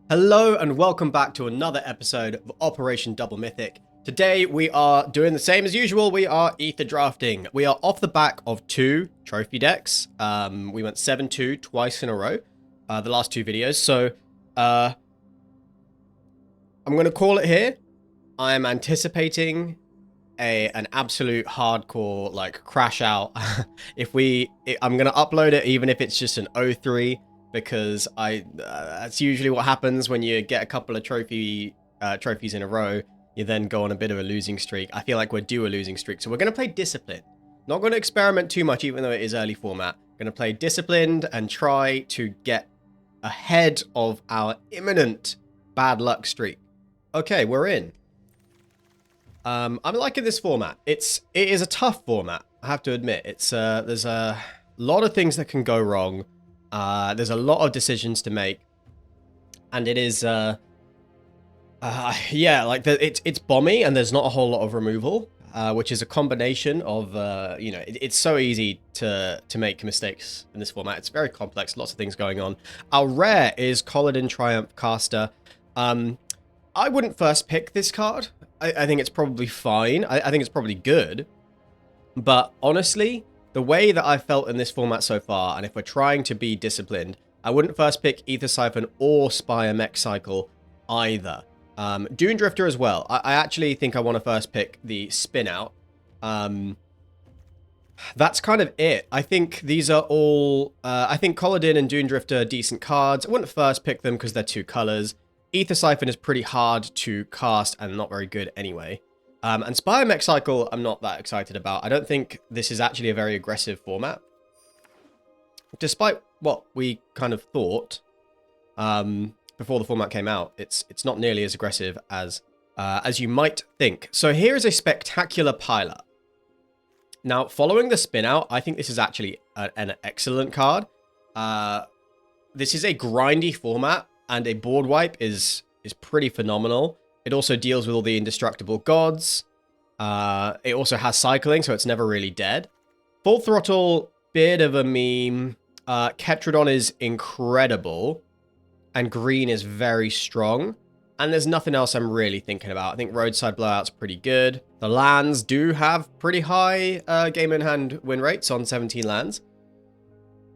Hello and welcome back to another episode of Operation Double Mythic. Today we are doing the same as usual. We are ether drafting. We are off the back of two trophy decks. We went 7-2 twice in a row, the last two videos. So I'm going to call it here. I am anticipating an absolute hardcore like crash out. I'm going to upload it even if it's just an 0-3. Because that's usually what happens when you get a couple of trophies in a row. You then go on a bit of a losing streak. I feel like we're due a losing streak, so we're going to play Discipline. Not going to experiment too much, even though it is early format. Going to play Disciplined and try to get ahead of our imminent bad luck streak. Okay, we're in. I'm liking this format. It is a tough format, I have to admit. There's a lot of things that can go wrong. There's a lot of decisions to make, and it is, yeah, like it's bomby, and there's not a whole lot of removal, which is a combination of, you know, it's so easy to make mistakes in this format. It's very complex, lots of things going on. Our rare is Colladin Triumph Caster. I wouldn't first pick this card. I think it's probably fine. I think it's probably good, but honestly, the way that I've felt in this format so far, and if we're trying to be disciplined, I wouldn't first pick Ether Siphon or Spire Mech Cycle either. Dune Drifter as well. I actually think I want to first pick the Spin Out. That's kind of it. I think these are all... I think Colladin and Dune Drifter are decent cards. I wouldn't first pick them because they're two colors. Ether Siphon is pretty hard to cast and not very good anyway. And Spire Mech Cycle, I'm not that excited about. I don't think this is actually a very aggressive format. Despite what we kind of thought before the format came out, it's not nearly as aggressive as you might think. So here is a spectacular pilot. Now, following the spin out, I think this is actually an excellent card. This is a grindy format, and a board wipe is pretty phenomenal. It also deals with all the indestructible gods. It also has cycling, so it's never really dead. Full Throttle, bit of a meme. Ketrodon is incredible. And green is very strong. And there's nothing else I'm really thinking about. I think Roadside Blowout's pretty good. The lands do have pretty high game in hand win rates on 17 lands.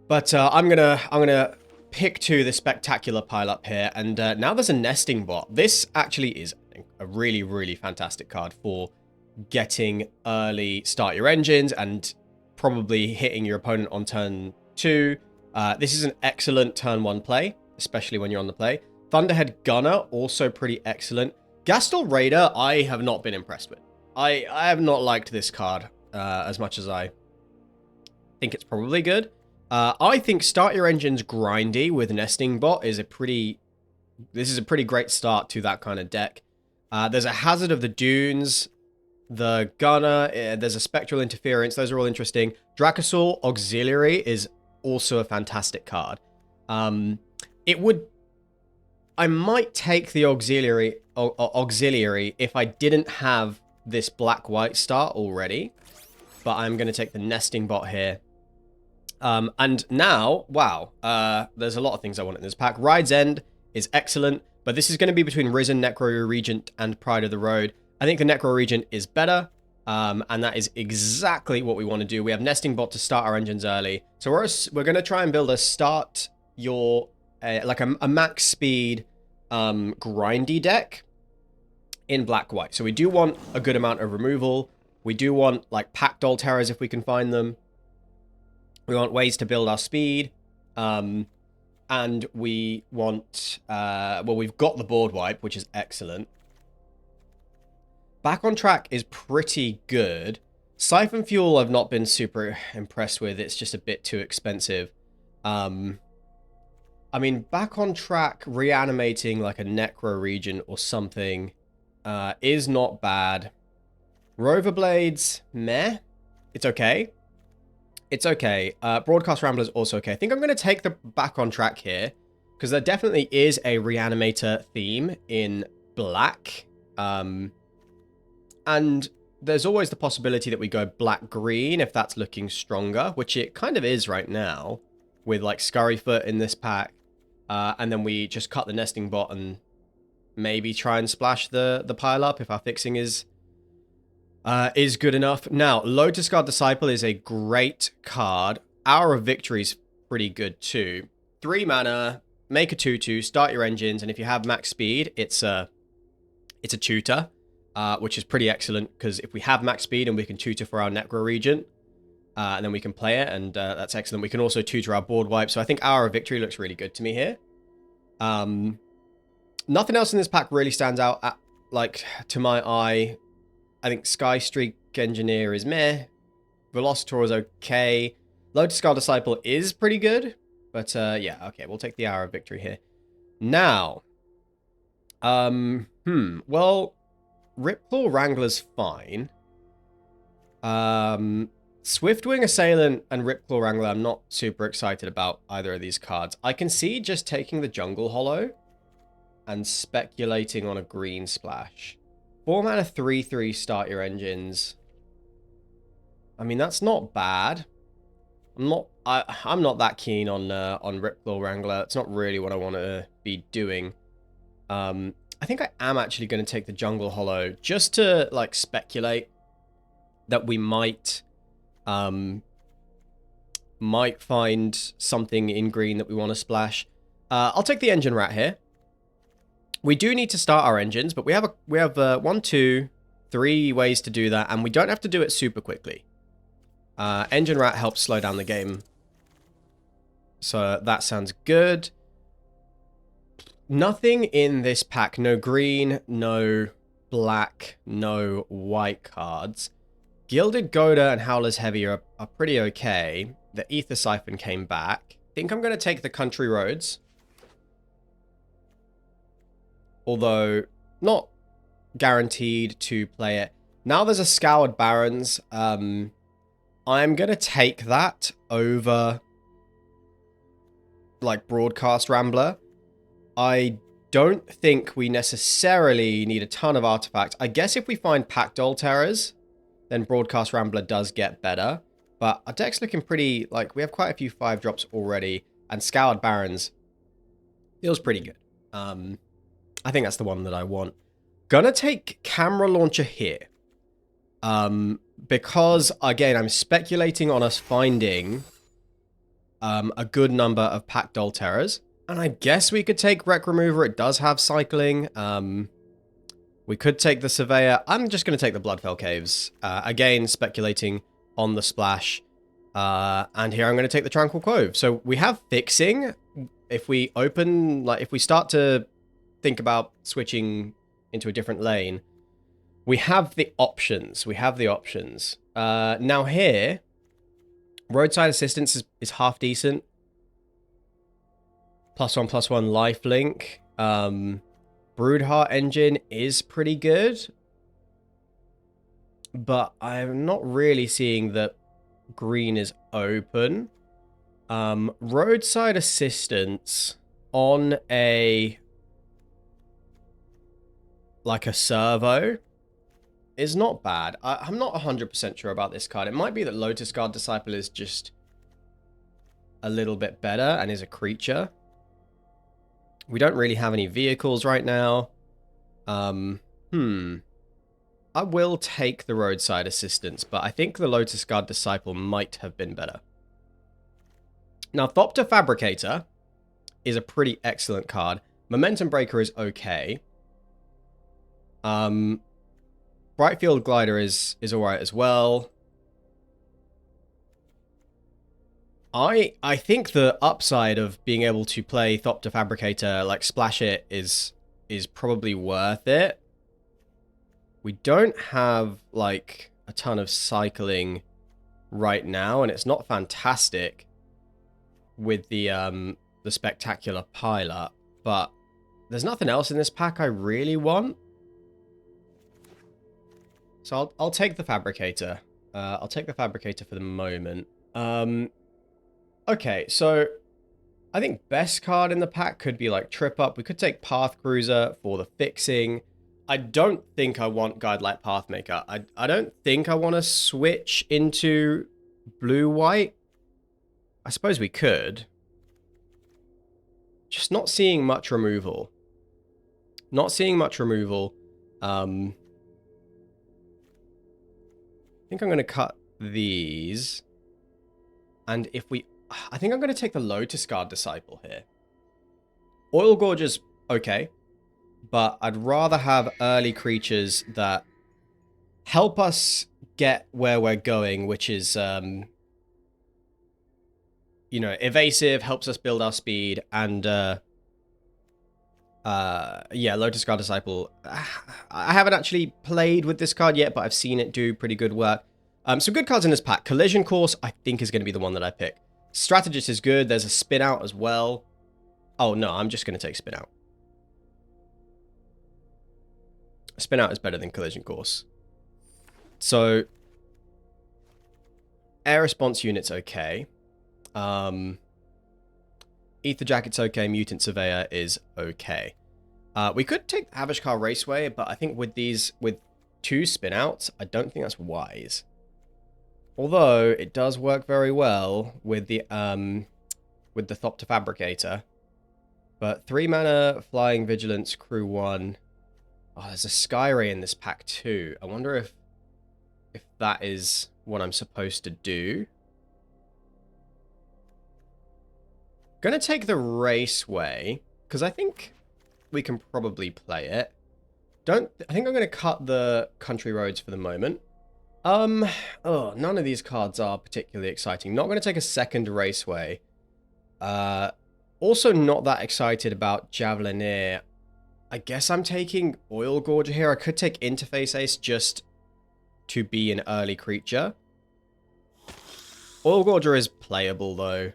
But I'm gonna pick the spectacular pile up here, and now there's a nesting bot. This actually is a really, really fantastic card for getting early start your engines and probably hitting your opponent on turn 2. This is an excellent turn 1 play, especially when you're on the play. Thunderhead Gunner, also pretty excellent. Gastel Raider, I have not been impressed with. I have not liked this card as much as I think it's probably good. I think Start Your Engines Grindy with Nesting Bot is this is a pretty great start to that kind of deck. There's a Hazard of the Dunes, the Gunner, there's a Spectral Interference, those are all interesting. Dracosaur Auxiliary is also a fantastic card. I might take the Auxiliary if I didn't have this black-white start already, but I'm going to take the Nesting Bot here. And now, wow, there's a lot of things I want in this pack. Ride's End is excellent, but this is going to be between Risen, Necro Regent, and Pride of the Road. I think the Necro Regent is better, and that is exactly what we want to do. We have Nesting Bot to start our engines early. So we're going to try and build a like a max speed grindy deck in black-white. So we do want a good amount of removal. We do want like Packed Alterras if we can find them. We want ways to build our speed, and we want, well, we've got the board wipe, which is excellent. Back on Track is pretty good. Siphon Fuel I've not been super impressed with. It's just a bit too expensive. I mean, Back on Track reanimating like a Necro Regent or something is not bad. Rover Blades, meh. It's okay. It's okay. Broadcast Rambler is also okay. I think I'm going to take the Back on Track here, because there definitely is a Reanimator theme in black. And there's always the possibility that we go black-green if that's looking stronger, which it kind of is right now, with like Scurryfoot in this pack. And then we just cut the nesting bot and maybe try and splash the pile up if our fixing is good enough. Now, Lotus Guard Disciple is a great card. Hour of Victory is pretty good too. 3 mana, make a 2/2, start your engines, and if you have max speed, it's a tutor, which is pretty excellent, because if we have max speed and we can tutor for our Necro Regent, and then we can play it, and that's excellent. We can also tutor our board wipe, so I think Hour of Victory looks really good to me here. Nothing else in this pack really stands out, to my eye. I think Sky Streak Engineer is meh. Velocitor is okay. Lotus Guard Disciple is pretty good. But, yeah, okay, we'll take the Hour of Victory here. Now, well, Ripclaw Wrangler's fine. Swiftwing Assailant and Ripclaw Wrangler, I'm not super excited about either of these cards. I can see just taking the Jungle Hollow and speculating on a green splash. 4 mana 3/3, start your engines. I mean, that's not bad. I'm not that keen on Ripclaw Wrangler. It's not really what I want to be doing. I think I am actually going to take the Jungle Hollow just to like speculate that we might find something in green that we want to splash. I'll take the Engine Rat here. We do need to start our engines, but we have 1, 2, 3 ways to do that, and we don't have to do it super quickly. Engine Rat helps slow down the game. So that sounds good. Nothing in this pack. No green, no black, no white cards. Gilded Goda and Howler's Heavy are pretty okay. The Ether Siphon came back. I think I'm going to take the Country Roads. Although, not guaranteed to play it. Now there's a Scoured Barrens. I'm going to take that over, like, Broadcast Rambler. I don't think we necessarily need a ton of artifacts. I guess if we find Packed Old Terrors, then Broadcast Rambler does get better. But our deck's looking pretty, like, we have quite a few 5-drops already, and Scoured Barrens feels pretty good. I think that's the one that I want. Gonna take Camera Launcher here. Because, again, I'm speculating on us finding a good number of Packed Old Terrors. And I guess we could take Wreck Remover. It does have cycling. We could take the Surveyor. I'm just going to take the Bloodfell Caves. Again, speculating on the splash. And here I'm going to take the Tranquil Cove. So we have fixing. If we open, like, if we start to think about switching into a different lane, we have the options. We have the options. Now here, Roadside Assistance is half decent. +1/+1 lifelink. Broodheart Engine is pretty good. But I'm not really seeing that green is open. Roadside Assistance on a servo is not bad. I'm not 100% sure about this card. It might be that Lotus Guard Disciple is just a little bit better and is a creature. We don't really have any vehicles right now. I will take the Roadside Assistance, but I think the Lotus Guard Disciple might have been better. Now, Thopter Fabricator is a pretty excellent card. Momentum Breaker is okay. Brightfield Glider is alright as well. I think the upside of being able to play Thopter Fabricator, like splash it, is probably worth it. We don't have like a ton of cycling right now, and it's not fantastic with the spectacular pileup, but there's nothing else in this pack I really want. So I'll take the Fabricator. I'll take the Fabricator for the moment. Okay, so I think best card in the pack could be like Trip Up. We could take Path Cruiser for the fixing. I don't think I want Guidelight Pathmaker. I don't think I want to switch into blue-white. I suppose we could. Just not seeing much removal. Not seeing much removal. I think I'm going to cut these. And if we... I think I'm going to take the Lotus Guard Disciple here. Oil Gorge is okay. But I'd rather have early creatures that help us get where we're going, which is, you know, evasive, helps us build our speed, and, yeah, Lotus Guard Disciple. I haven't actually played with this card yet, but I've seen it do pretty good work. Some good cards in this pack. Collision Course, I think, is going to be the one that I pick. Strategist is good. There's a Spin Out as well. Oh, no, I'm just going to take Spin Out. Spin Out is better than Collision Course. So, Air Response Unit's okay. Ether Jacket's okay. Mutant Surveyor is okay. We could take Avishkar Raceway, but I think with these, with 2 Spin Outs, I don't think that's wise. Although, it does work very well with the Thopter Fabricator. But 3 mana, Flying Vigilance, Crew 1. Oh, there's a Skyray in this pack too. I wonder if that is what I'm supposed to do. Gonna take the Raceway, because I think we can probably play it. I think I'm gonna cut the Country Roads for the moment. Oh, none of these cards are particularly exciting. Not gonna take a second Raceway. Also not that excited about Javelineer. I guess I'm taking Oil Gorger here. I could take Interface Ace just to be an early creature. Oil Gorger is playable, though.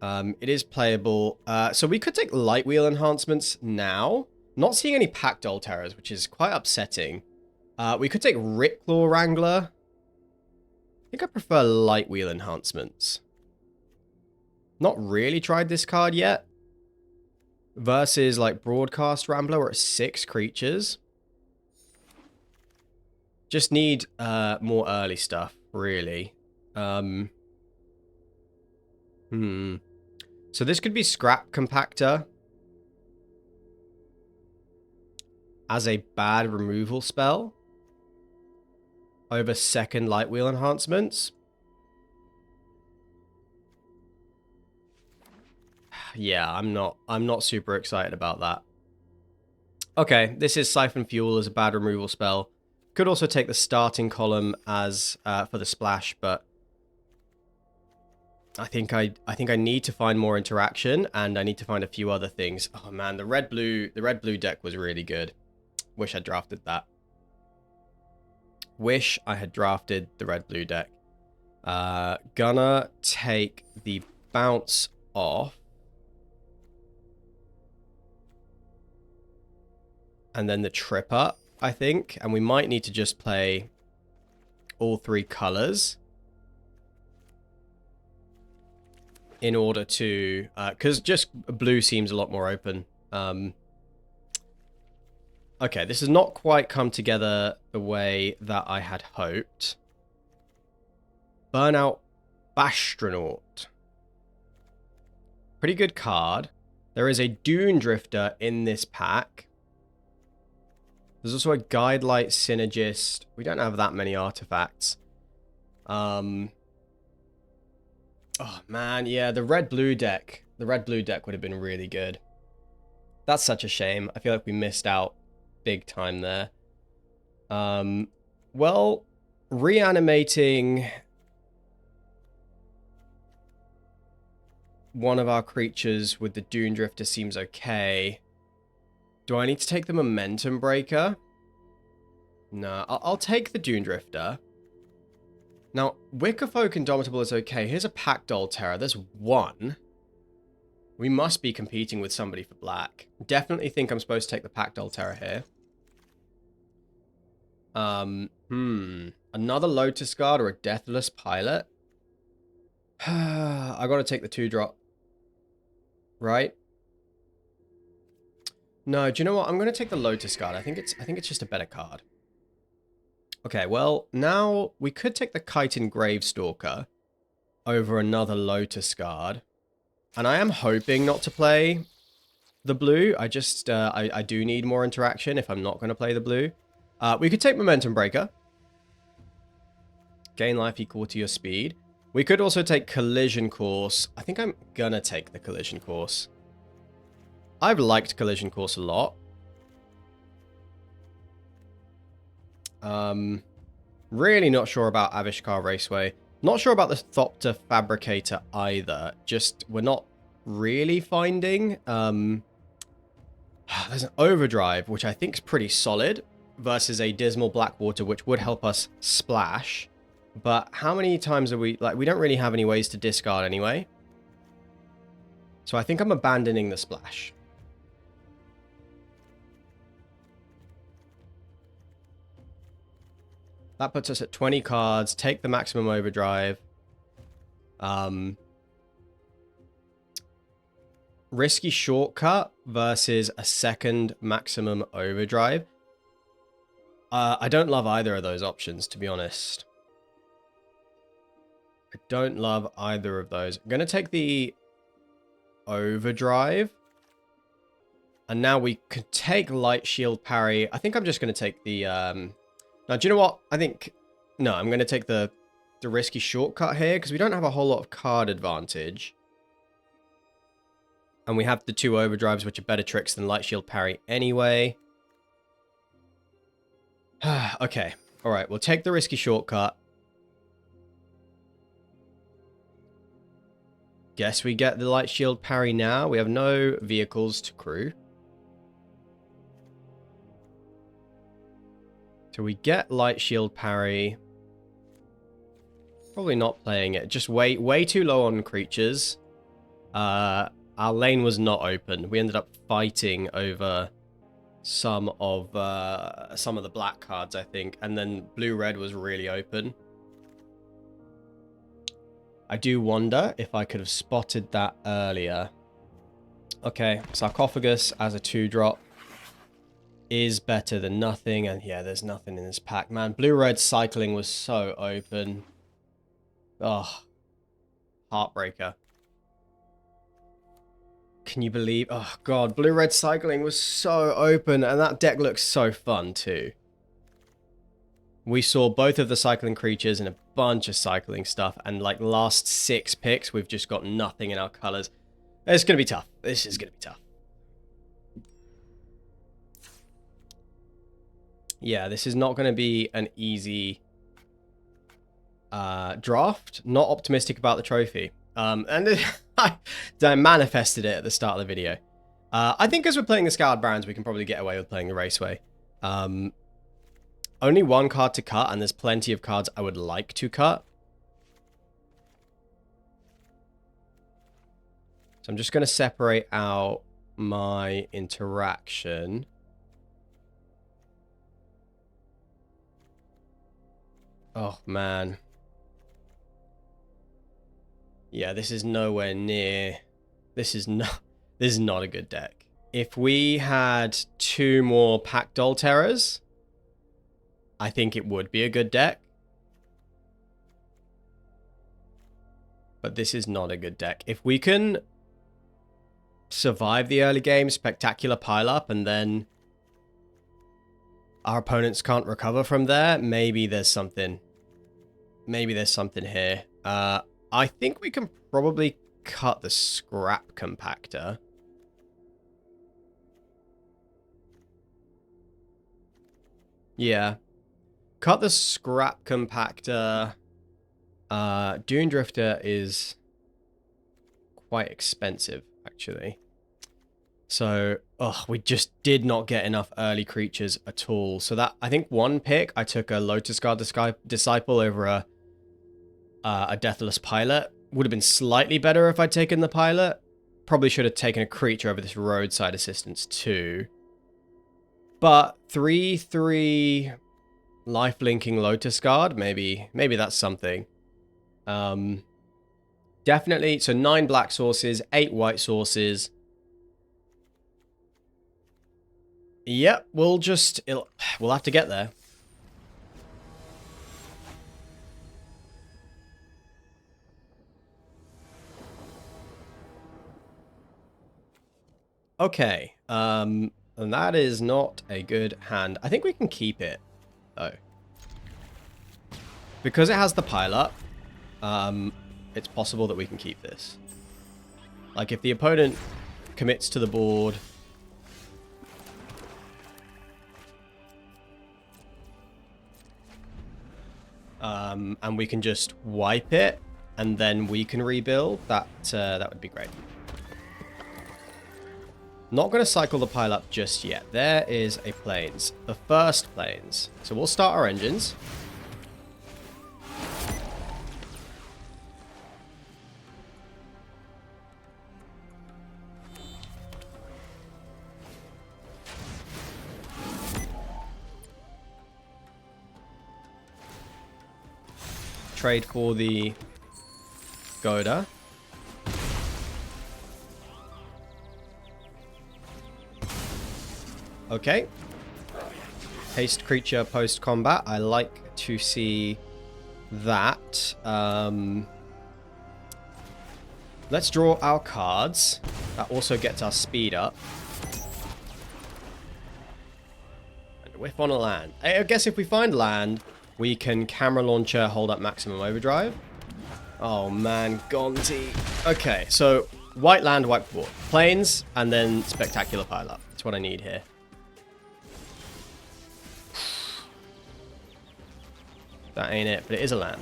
It is playable. So we could take Light Wheel enhancements now. Not seeing any Packed Alterras, which is quite upsetting. We could take Ripclaw Wrangler. I think I prefer Light Wheel enhancements. Not really tried this card yet. Versus, like, Broadcast Rambler, we're at 6 creatures. Just need more early stuff, really. So this could be Scrap Compactor as a bad removal spell over second Light Wheel enhancements. Yeah, I'm not super excited about that. Okay, this is Siphon Fuel as a bad removal spell. Could also take the starting column as for the splash, but I think I need to find more interaction, and I need to find a few other things. Oh man, the red blue deck was really good. Wish I drafted that. Wish I had drafted the red blue deck. Gonna take the bounce off. And then the trip up, I think. And we might need to just play all 3 colors in order to... because just blue seems a lot more open. Okay, this has not quite come together the way that I had hoped. Burnout Bastronaut. Pretty good card. There is a Dune Drifter in this pack. There's also a Guidelight Synergist. We don't have that many artifacts. Oh, man, yeah, the red-blue deck. The red-blue deck would have been really good. That's such a shame. I feel like we missed out big time there. Well, reanimating one of our creatures with the Dune Drifter seems okay. Do I need to take the Momentum Breaker? No, I'll take the Dune Drifter. Now, Wickerfolk Indomitable is okay. Here's a Packed Alterra. There's 1. We must be competing with somebody for black. Definitely think I'm supposed to take the Packed Alterra here. Another Lotus Guard or a Deathless Pilot? I gotta take the 2-drop. Right? No, do you know what? I'm gonna take the Lotus Guard. I think it's just a better card. Okay, well, now we could take the Chitin Gravestalker over another Lotus Guard. And I am hoping not to play the blue. I just, I do need more interaction if I'm not going to play the blue. We could take Momentum Breaker. Gain life equal to your speed. We could also take Collision Course. I think I'm going to take the Collision Course. I've liked Collision Course a lot. Really not sure about Avishkar Raceway. Not sure about the Thopter Fabricator either. Just, we're not really finding. There's an Overdrive, which I think is pretty solid, versus a Dismal Blackwater, which would help us splash. But how many times are we... Like, we don't really have any ways to discard anyway. So I think I'm abandoning the splash. That puts us at 20 cards. Take the maximum overdrive. Risky shortcut versus a second maximum overdrive. I don't love either of those options, to be honest. I don't love either of those. I'm going to take the overdrive. And now we could take light shield parry. I think I'm just going to take the... Now, do you know what? I think... No, I'm going to take the risky shortcut here, because we don't have a whole lot of card advantage. And we have the two overdrives, which are better tricks than light shield parry anyway. Okay. Alright, we'll take the risky shortcut. Guess we get the light shield parry now. We have no vehicles to crew. So we get light shield parry. Probably not playing it. Just way too low on creatures. Our lane was not open. We ended up fighting over some of the black cards, I think. And then blue-red was really open. I do wonder if I could have spotted that earlier. Okay, Sarcophagus as a 2-drop. Is better than nothing, and yeah, there's nothing in this pack, man. Blue-red cycling was so open. Oh, heartbreaker. Can you believe? Oh god, blue-red cycling was so open, and that deck looks so fun too. We saw both of the cycling creatures and a bunch of cycling stuff, and like last 6 picks, we've just got nothing in our colors. It's gonna be tough. This is gonna be tough. Yeah, this is not going to be an easy draft. Not optimistic about the trophy. And I manifested it at the start of the video. I think as we're playing the Scoured Barons, we can probably get away with playing the Raceway. Only 1 card to cut, and there's plenty of cards I would like to cut. So I'm just going to separate out my interaction. Oh, man. Yeah, this is nowhere near... This is not a good deck. If we had 2 more Pack Doll Terrors, I think it would be a good deck. But this is not a good deck. If we can survive the early game, spectacular pile-up, and then our opponents can't recover from there, maybe there's something. Maybe there's something here. I think we can probably cut the Scrap Compactor. Yeah. Cut the Scrap Compactor. Dune Drifter is quite expensive, actually. So, we just did not get enough early creatures at all. So that, I think 1 pick, I took a Lotus Guard Disciple over a Deathless Pilot. Would have been slightly better if I'd taken the Pilot. Probably should have taken a creature over this Roadside Assistance too. But 3/3 life-linking Lotus Guard, maybe that's something. Definitely, so 9 black sources, 8 white sources. Yep, we'll have to get there. Okay. And that is not a good hand. I think we can keep it, though. Because it has the pile-up, it's possible that we can keep this. Like, if the opponent commits to the board... and we can just wipe it, and then we can rebuild, that would be great. Not going to cycle the pile up just yet. There is a plains. The first plains. So we'll start our engines. Trade for the Goda. Okay. Haste creature post-combat. I like to see that. Let's draw our cards. That also gets our speed up. And whiff on a land. I guess if we find land, we can camera launcher, hold up maximum overdrive. Oh man, Gonti. Okay, so white land, white board. Plains, and then spectacular pile-up. That's what I need here. That ain't it, but it is a land.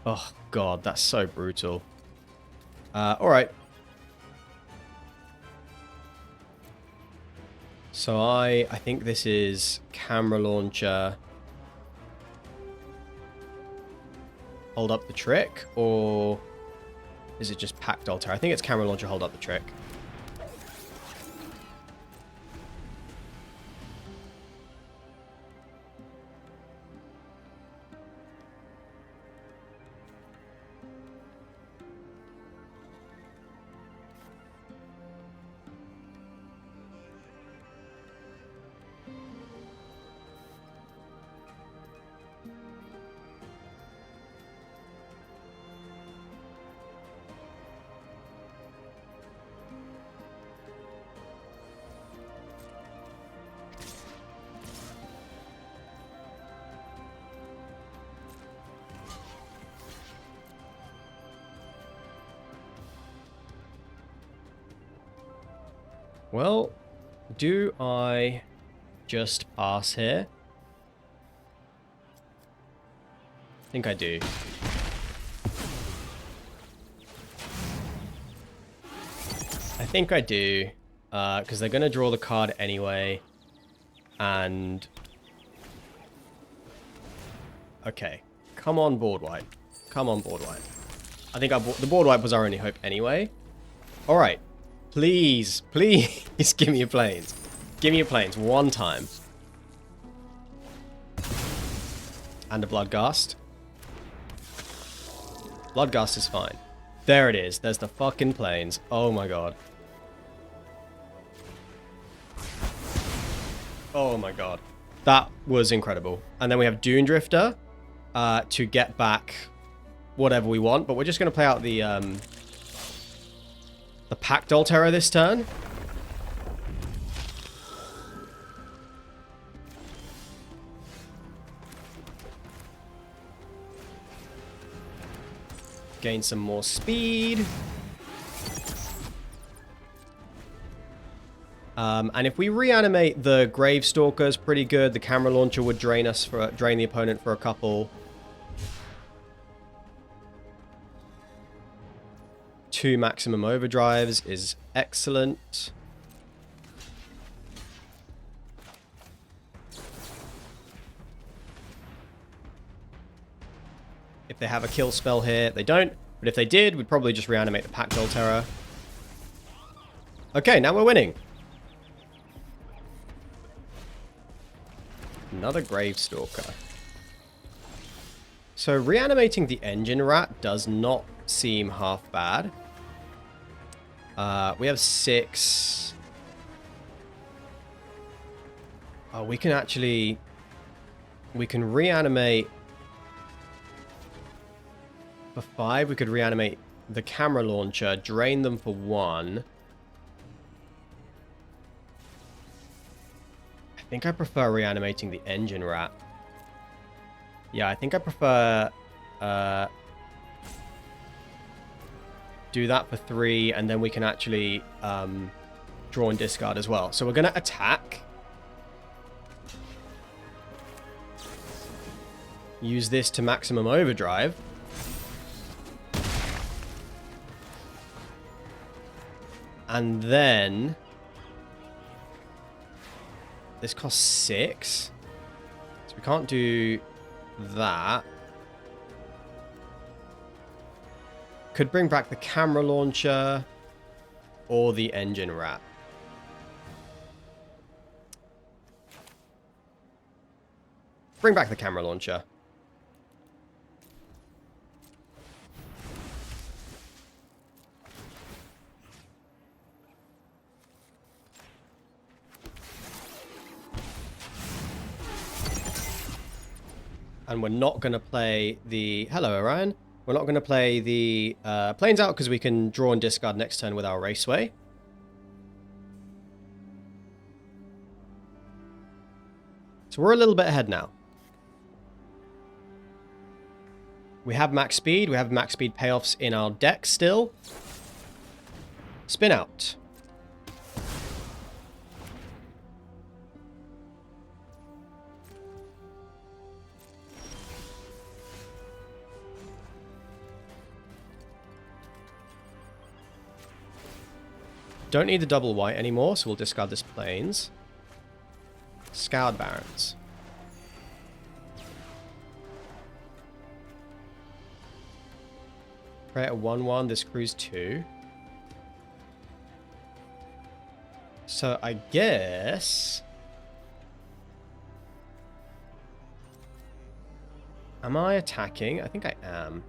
Oh, God, that's so brutal. Alright. So I think this is camera launcher. Hold up the trick, or is it just packed altar? I think it's camera launcher, hold up the trick. Well, do I just pass here? I think I do. I think I do, because they're going to draw the card anyway, and... Okay, come on board wipe. Come on board wipe. I think the board wipe was our only hope anyway. Alright. Please, please give me a plains. Give me a plains one time. And a Bloodghast. Bloodghast is fine. There it is. There's the fucking plains. Oh my god. Oh my god. That was incredible. And then we have Dune Drifter to get back whatever we want. But we're just going to play out the Pact Altera this turn. Gain some more speed. And if we reanimate the Gravestalkers, pretty good. The camera launcher would drain the opponent for a couple. 2 maximum overdrives is excellent. If they have a kill spell here, they don't. But if they did, we'd probably just reanimate the Pact Altera. Okay, now we're winning. Another Gravestalker. So reanimating the Engine Rat does not seem half bad. We have 6. Oh, we can actually... We can reanimate... For 5, we could reanimate the camera launcher, drain them for 1. I think I prefer reanimating the engine rat. Yeah, I think I prefer do that for 3, and then we can actually draw and discard as well. So we're going to attack. Use this to maximum overdrive. And then this costs 6. So we can't do that. Could bring back the camera launcher or the engine wrap. Bring back the camera launcher. And we're not going to play the... Hello, Orion. We're not going to play the planes out because we can draw and discard next turn with our Raceway. So we're a little bit ahead now. We have max speed. We have max speed payoffs in our deck still. Spin out. Don't need the double white anymore, so we'll discard this planes. Scoured Barons. Create a 1/1, this crew's 2. So I guess... Am I attacking? I think I am.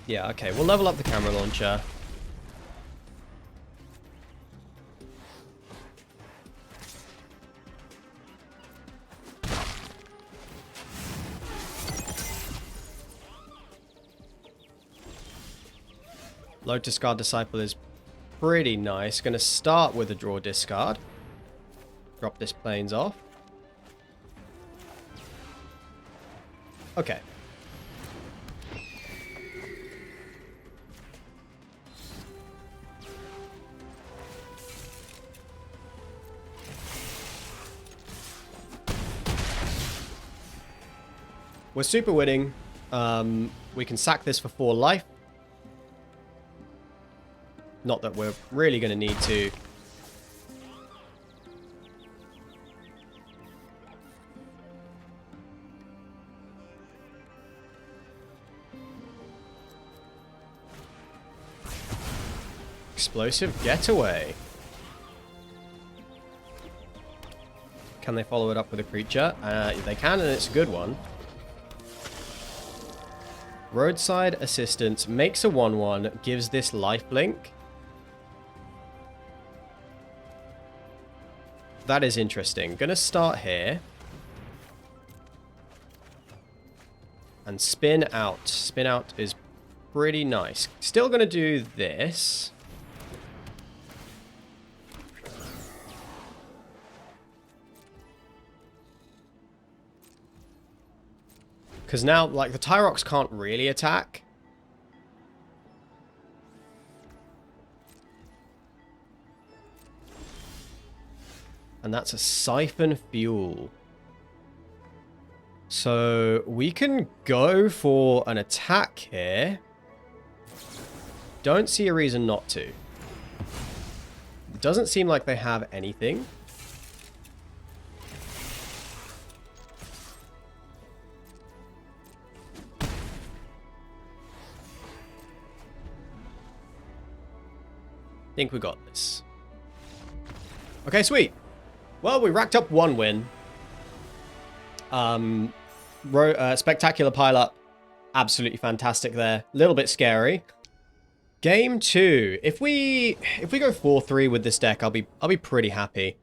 Yeah, okay, we'll level up the camera launcher. Low discard disciple is pretty nice. Gonna start with a draw discard. Drop this planes off. Okay. We're super winning. We can sack this for 4 life. Not that we're really going to need to. Explosive getaway. Can they follow it up with a creature? They can, and it's a good one. Roadside Assistance makes a 1/1, gives this lifelink. That is interesting. Gonna start here. And spin out. Spin out is pretty nice. Still gonna do this. Because now, like, the Tyrox can't really attack. And that's a Siphon Fuel. So we can go for an attack here. Don't see a reason not to. It doesn't seem like they have anything. I think we got this. Okay, sweet. Well, we racked up 1 win. Spectacular pile-up Absolutely fantastic there. A little bit scary. Game 2. If we go 4-3 with this deck, I'll be pretty happy.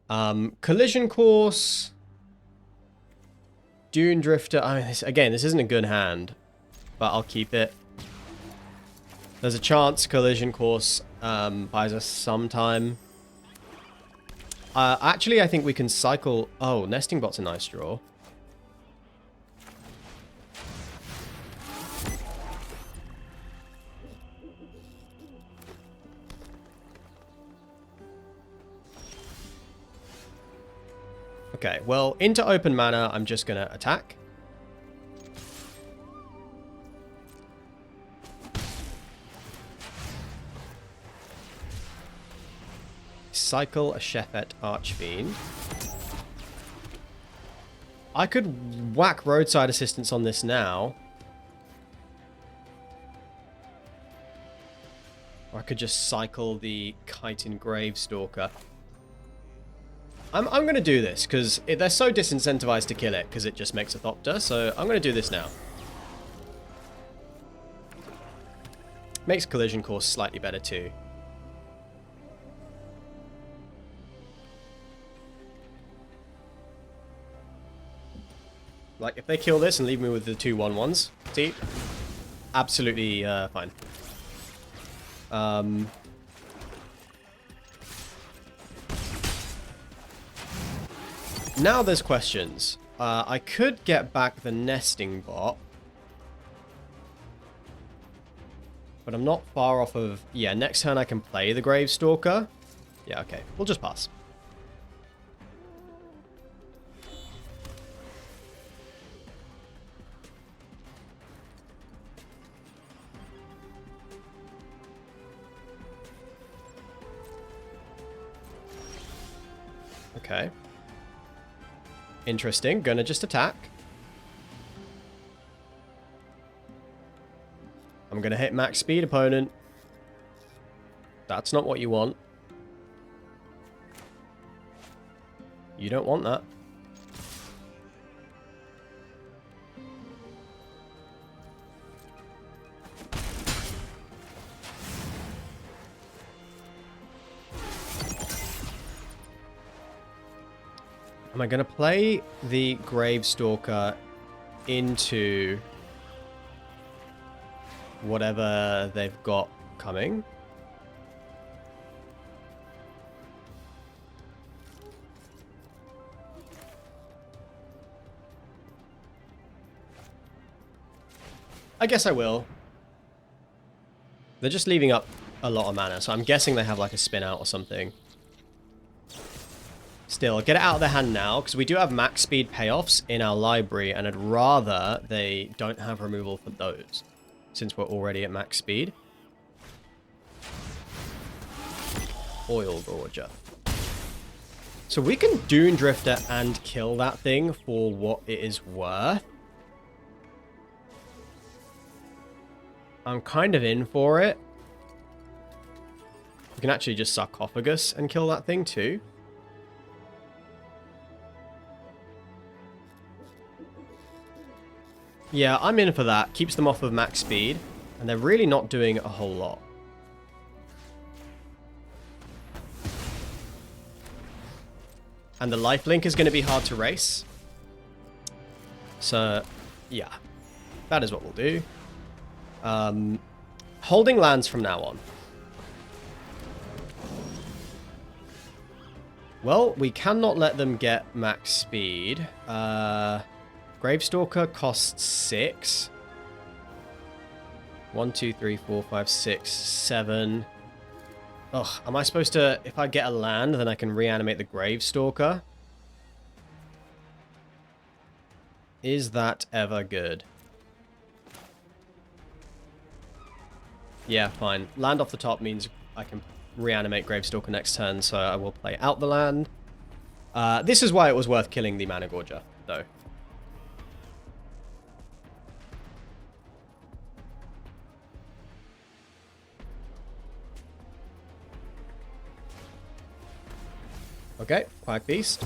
Collision Course, Dune Drifter. I mean, this isn't a good hand, but I'll keep it. There's a chance Collision Course buys us some time. Actually, I think we can cycle... Oh, Nesting Bot's a nice draw. Okay, well, into open mana, I'm just going to attack. Cycle a Shephet Archfiend. I could whack Roadside Assistance on this now. Or I could just cycle the Chitin Gravestalker. I'm going to do this, because they're so disincentivized to kill it, because it just makes a Thopter, so I'm going to do this now. Makes Collision Course slightly better too. Like, if they kill this and leave me with the 2/1/1s, see? Absolutely fine. Now there's questions. I could get back the Nesting Bot. But I'm not far off of... Yeah, next turn I can play the Gravestalker. Yeah, okay. We'll just pass. Okay. Interesting. Gonna just attack. I'm gonna hit max speed, opponent. That's not what you want. You don't want that. Am I going to play the Gravestalker into whatever they've got coming? I guess I will. They're just leaving up a lot of mana, so I'm guessing they have like a spin out or something. Still, get it out of their hand now, because we do have max speed payoffs in our library, and I'd rather they don't have removal for those, since we're already at max speed. Oil Gorger. So we can Dune Drifter and kill that thing for what it is worth. I'm kind of in for it. We can actually just Sarcophagus and kill that thing too. Yeah, I'm in for that. Keeps them off of max speed. And they're really not doing a whole lot. And the lifelink is going to be hard to race. So, yeah. That is what we'll do. Holding lands from now on. Well, we cannot let them get max speed. Gravestalker costs 6. 1, 2, 3, 4, 5, 6, 7. Ugh, am I supposed to... If I get a land, then I can reanimate the Gravestalker? Is that ever good? Yeah, fine. Land off the top means I can reanimate Gravestalker next turn, so I will play out the land. This is why it was worth killing the Mana Gorger, though. Okay, Quack Beast.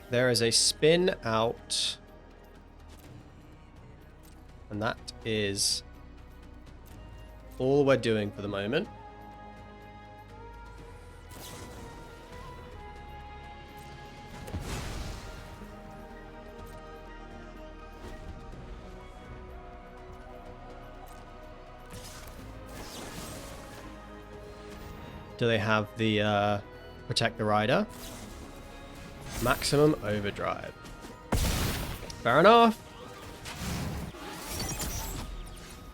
There is a spin out. And that is all we're doing for the moment. Do they have the protect the rider? Maximum overdrive. Fair enough.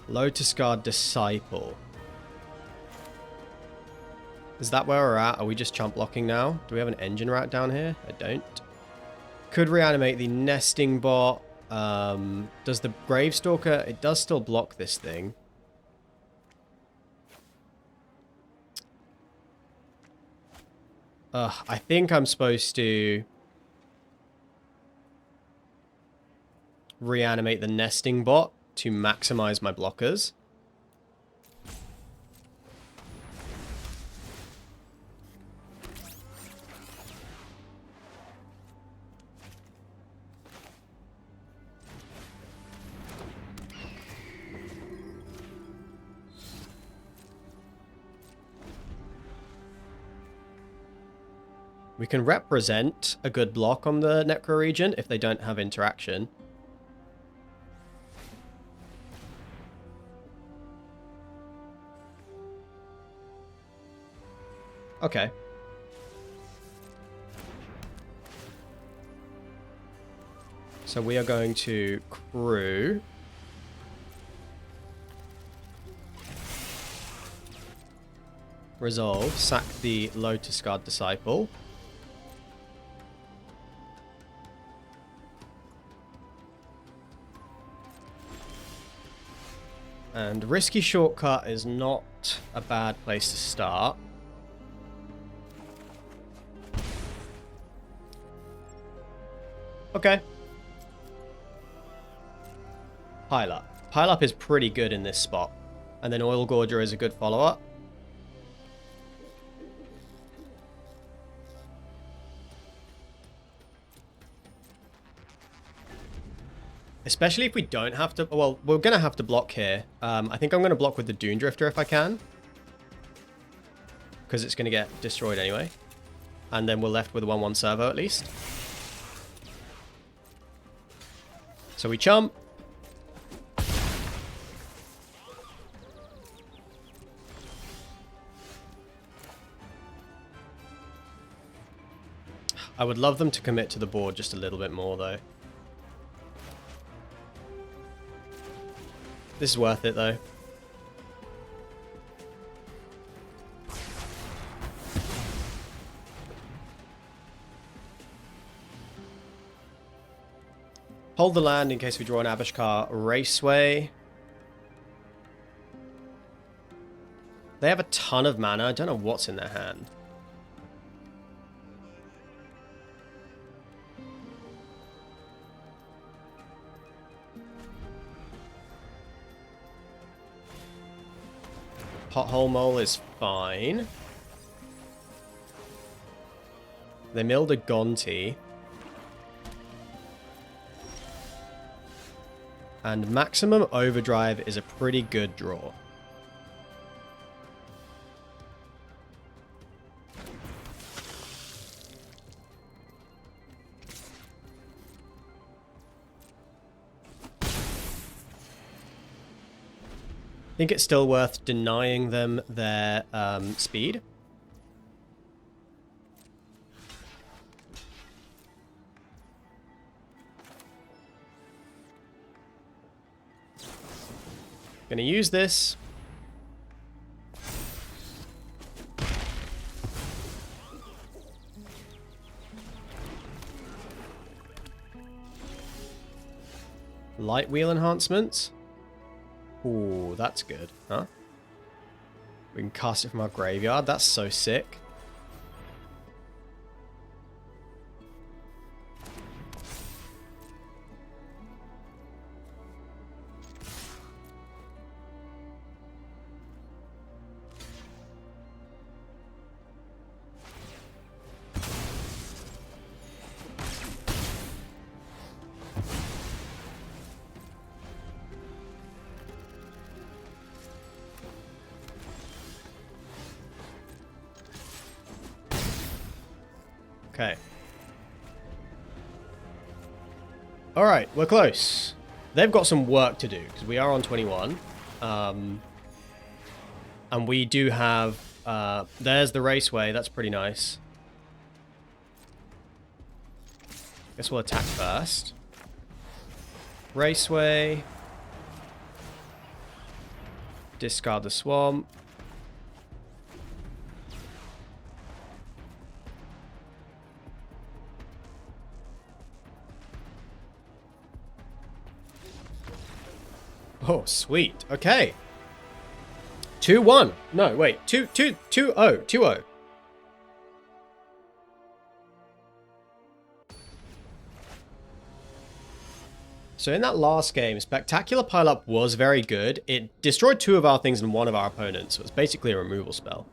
Lotus Guard Disciple. Is that where we're at? Are we just chump blocking now? Do we have an engine rat down here? I don't. Could reanimate the nesting bot. Does the Gravestalker... It does still block this thing. I think I'm supposed to reanimate the nesting bot to maximize my blockers. We can represent a good block on the Necro region if they don't have interaction. Okay. So we are going to crew. Resolve. Sack the Lotus Guard Disciple. And Risky Shortcut is not a bad place to start. Okay. Pile Up. Pile Up is pretty good in this spot. And then Oil Gorger is a good follow-up. Especially if we don't have to... Well, we're going to have to block here. I think I'm going to block with the Dune Drifter if I can. Because it's going to get destroyed anyway. And then we're left with a 1-1 servo at least. So we chump. I would love them to commit to the board just a little bit more though. This is worth it, though. Hold the land in case we draw an Abishkar Raceway. They have a ton of mana. I don't know what's in their hand. Pothole Mole is fine. They milled a Gonti. And Maximum Overdrive is a pretty good draw. I think it's still worth denying them their speed. Gonna use this. Light wheel enhancements. Ooh, that's good, huh? We can cast it from our graveyard. That's so sick. Okay. All right, we're close. They've got some work to do because we are on 21. And we do have... there's the raceway. That's pretty nice. Guess we'll attack first. Raceway. Discard the swamp. Oh, sweet. Okay. 2-1. No, wait. 2-0. 2-0. So in that last game, Spectacular Pileup was very good. It destroyed 2 of our things and 1 of our opponents. So it's basically a removal spell.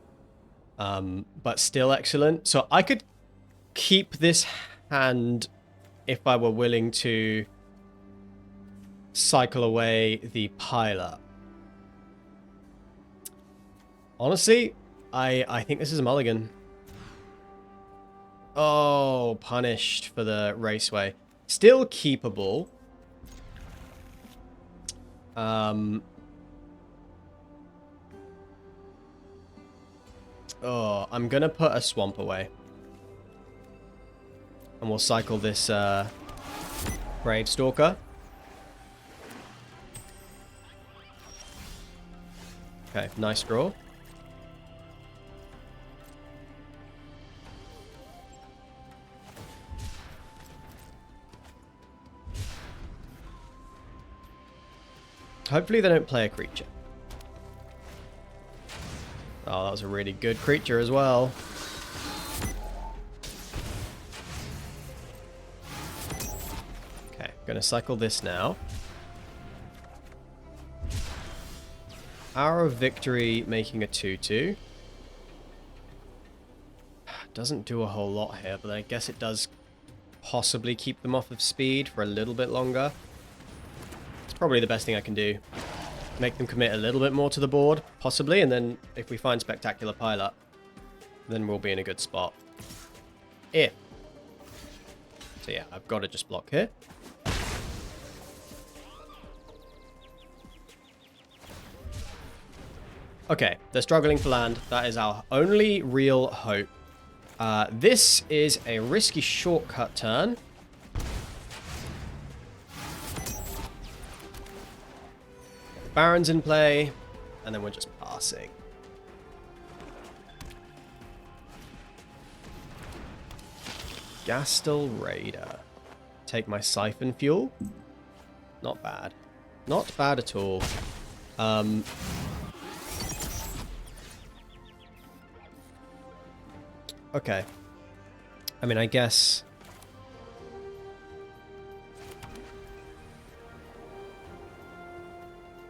But still excellent. So I could keep this hand if I were willing to cycle away the Pileup. Honestly, I think this is a mulligan. Oh, punished for the raceway. Still keepable. Oh, I'm gonna put a swamp away. And we'll cycle this Brave Stalker. Okay, nice draw. Hopefully they don't play a creature. Oh, that was a really good creature as well. Okay, gonna cycle this now. Hour of Victory making a 2-2. Doesn't do a whole lot here, but I guess it does possibly keep them off of speed for a little bit longer. It's probably the best thing I can do. Make them commit a little bit more to the board, possibly, and then if we find Spectacular Pileup, then we'll be in a good spot. If. So yeah, I've got to just block here. Okay, they're struggling for land. That is our only real hope. This is a risky shortcut turn. Baron's in play, and then we're just passing. Gastel Raider. Take my Siphon Fuel. Not bad. Not bad at all. Okay. I mean, I guess...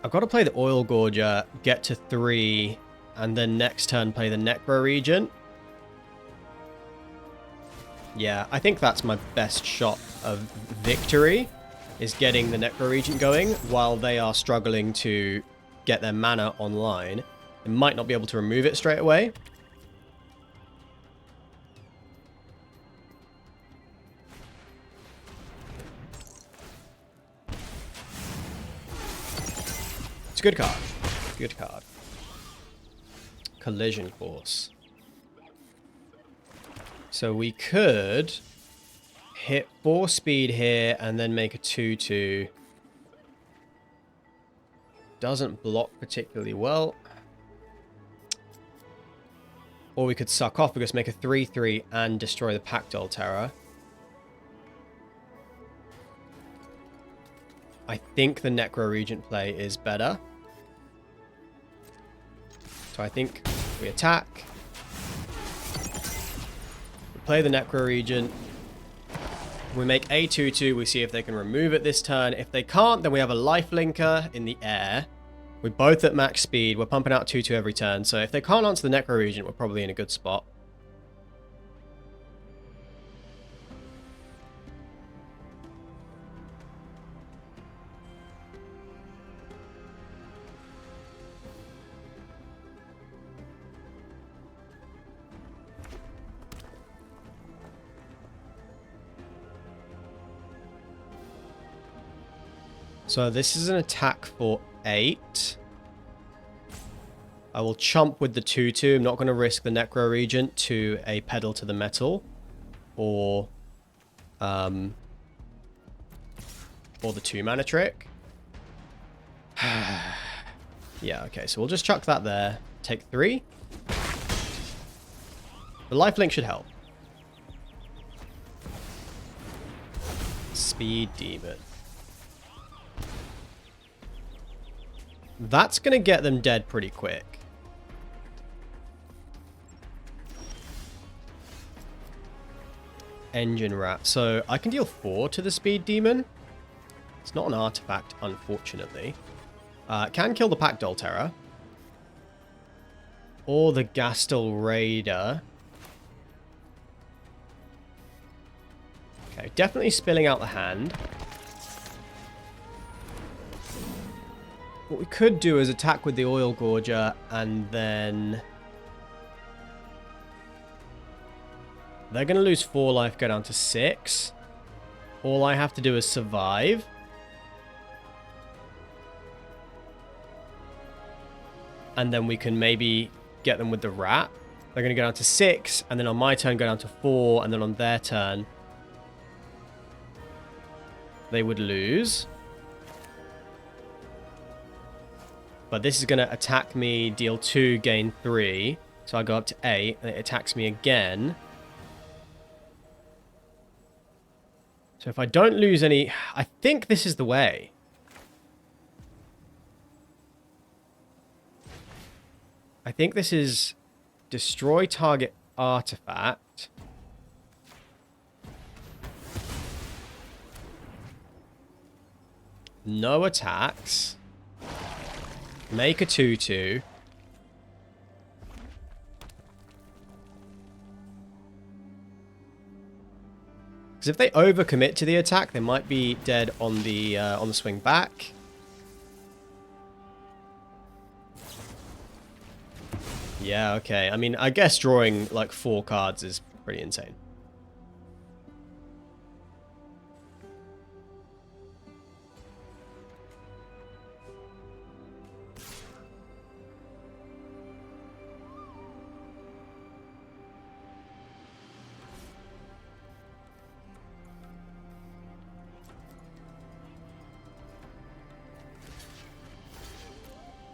I've got to play the Oil Gorger, get to 3, and then next turn play the Necro Regent. Yeah, I think that's my best shot of victory, is getting the Necro Regent going while they are struggling to get their mana online. They might not be able to remove it straight away. It's a good card. Good card. Collision Course. So we could hit 4 speed here and then make a 2-2. Doesn't block particularly well. Or we could suck off because make a 3-3 and destroy the Pactol Terror. I think the Necro Regent play is better. So I think we attack. We play the Necro Regent. We make a 2-2. We see if they can remove it this turn. If they can't, then we have a Lifelinker in the air. We're both at max speed. We're pumping out 2-2 every turn. So if they can't answer the Necro Regent, we're probably in a good spot. So this is an attack for 8. I will chomp with the 2/2. I'm not going to risk the Necro Regent to a pedal to the metal. Or the 2-mana trick. Yeah, okay, so we'll just chuck that there. Take 3. The lifelink should help. Speed Demon. That's going to get them dead pretty quick. Engine Rat. So I can deal 4 to the Speed Demon. It's not an artifact, unfortunately. Can kill the Packdoll Terror. Or the Gastel Raider. Okay, definitely spilling out the hand. What we could do is attack with the Oil Gorger and then... They're going to lose 4 life, go down to 6. All I have to do is survive. And then we can maybe get them with the rat. They're going to go down to 6, and then on my turn go down to 4, and then on their turn they would lose. But this is going to attack me, deal 2, gain 3. So I go up to 8, and it attacks me again. So if I don't lose any... I think this is the way. I think this is destroy target artifact. No attacks. Make a 2/2. Because if they overcommit to the attack, they might be dead on the swing back. Yeah, okay. I mean, I guess drawing like 4 cards is pretty insane.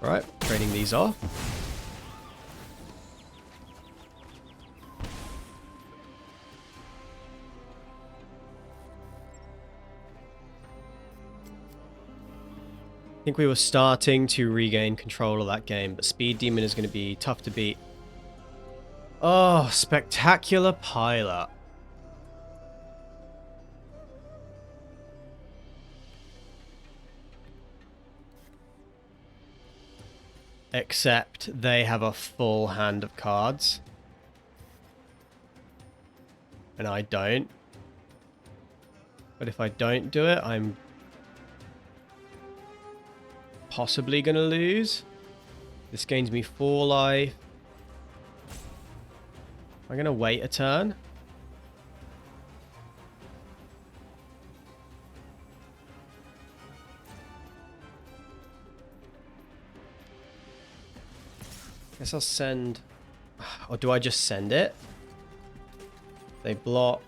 Alright, trading these off. I think we were starting to regain control of that game, but Speed Demon is going to be tough to beat. Oh, Spectacular Pileup. Except they have a full hand of cards. And I don't. But if I don't do it, I'm possibly going to lose. This gains me 4 life. I'm going to wait a turn. Guess I'll send... Or do I just send it? They block,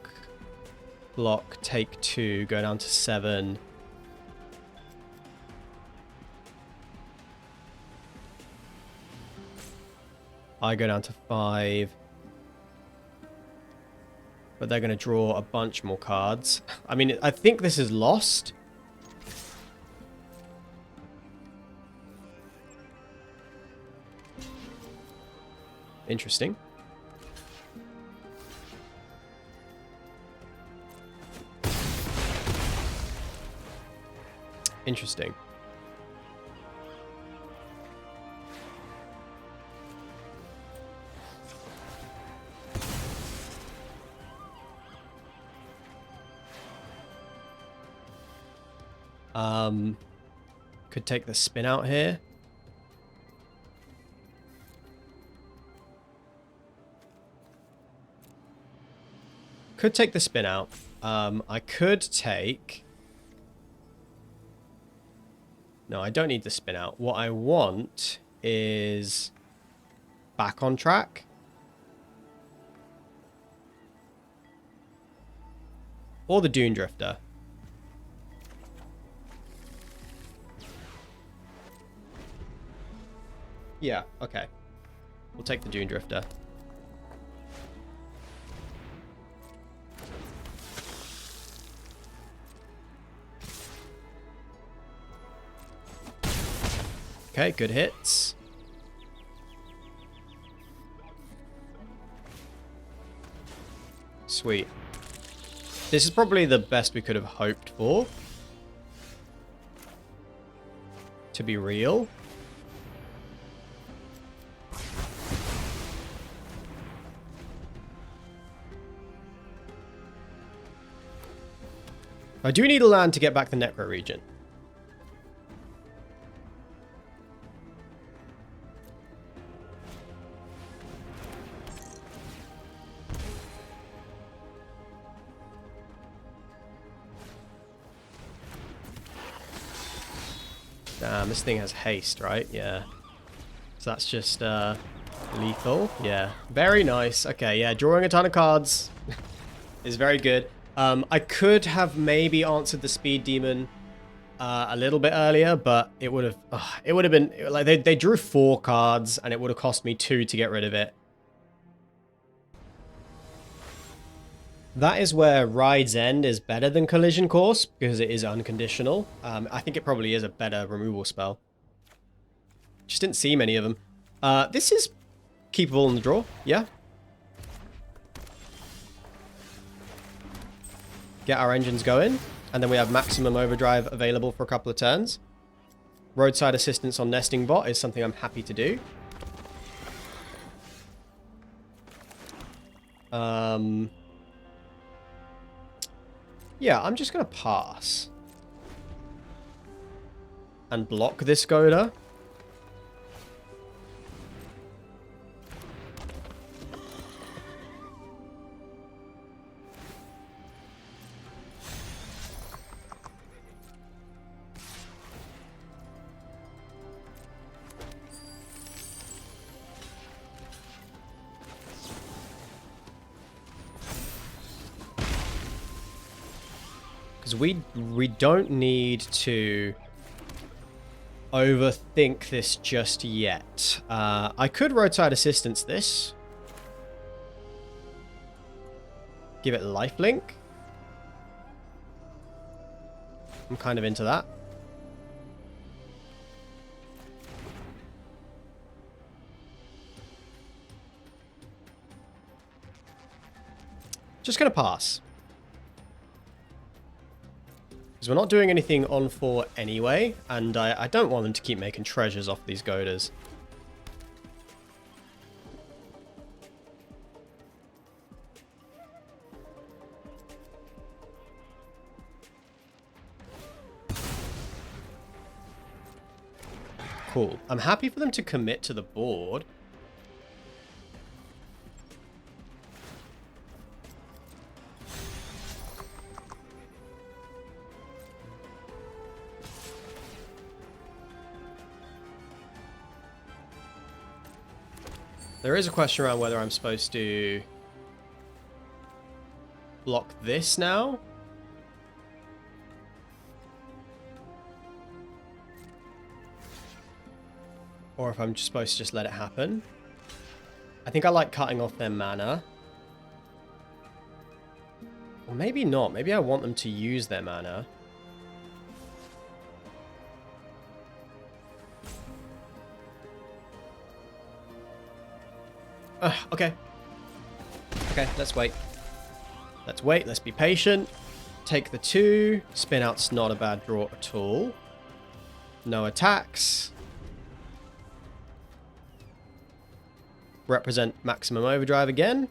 take 2, go down to 7. I go down to 5. But they're going to draw a bunch more cards. I mean, I think this is lost. Interesting. Interesting. Could take the spin out here. Could take the spin out. I could take... No, I don't need the spin out. What I want is back on track. Or the Dune Drifter. Yeah, okay. We'll take the Dune Drifter. Okay, good hits. Sweet. This is probably the best we could have hoped for. To be real. I do need a land to get back the Necro region. Damn, this thing has haste, right? Yeah. So that's just lethal. Yeah. Very nice. Okay, yeah, drawing a ton of cards is very good. I could have maybe answered the Speed Demon a little bit earlier, but it would have been like they drew 4 cards and it would have cost me 2 to get rid of it. That is where Ride's End is better than Collision Course, because it is unconditional. I think it probably is a better removal spell. Just didn't see many of them. This is keepable in the draw, yeah. Get our engines going, and then we have maximum overdrive available for a couple of turns. Roadside assistance on Nesting Bot is something I'm happy to do. Yeah, I'm just going to pass. And block this Goda. Because we don't need to overthink this just yet. I could roadside assistance this. Give it lifelink. I'm kind of into that. Just going to pass. Because we're not doing anything on 4 anyway, and I don't want them to keep making treasures off these Godas. Cool. I'm happy for them to commit to the board. There is a question around whether I'm supposed to block this now. Or if I'm just supposed to just let it happen. I think I like cutting off their mana. Or maybe not. Maybe I want them to use their mana. Okay. Okay, let's wait. Let's wait. Let's be patient. Take the 2. Spin out's not a bad draw at all. No attacks. Represent maximum overdrive again.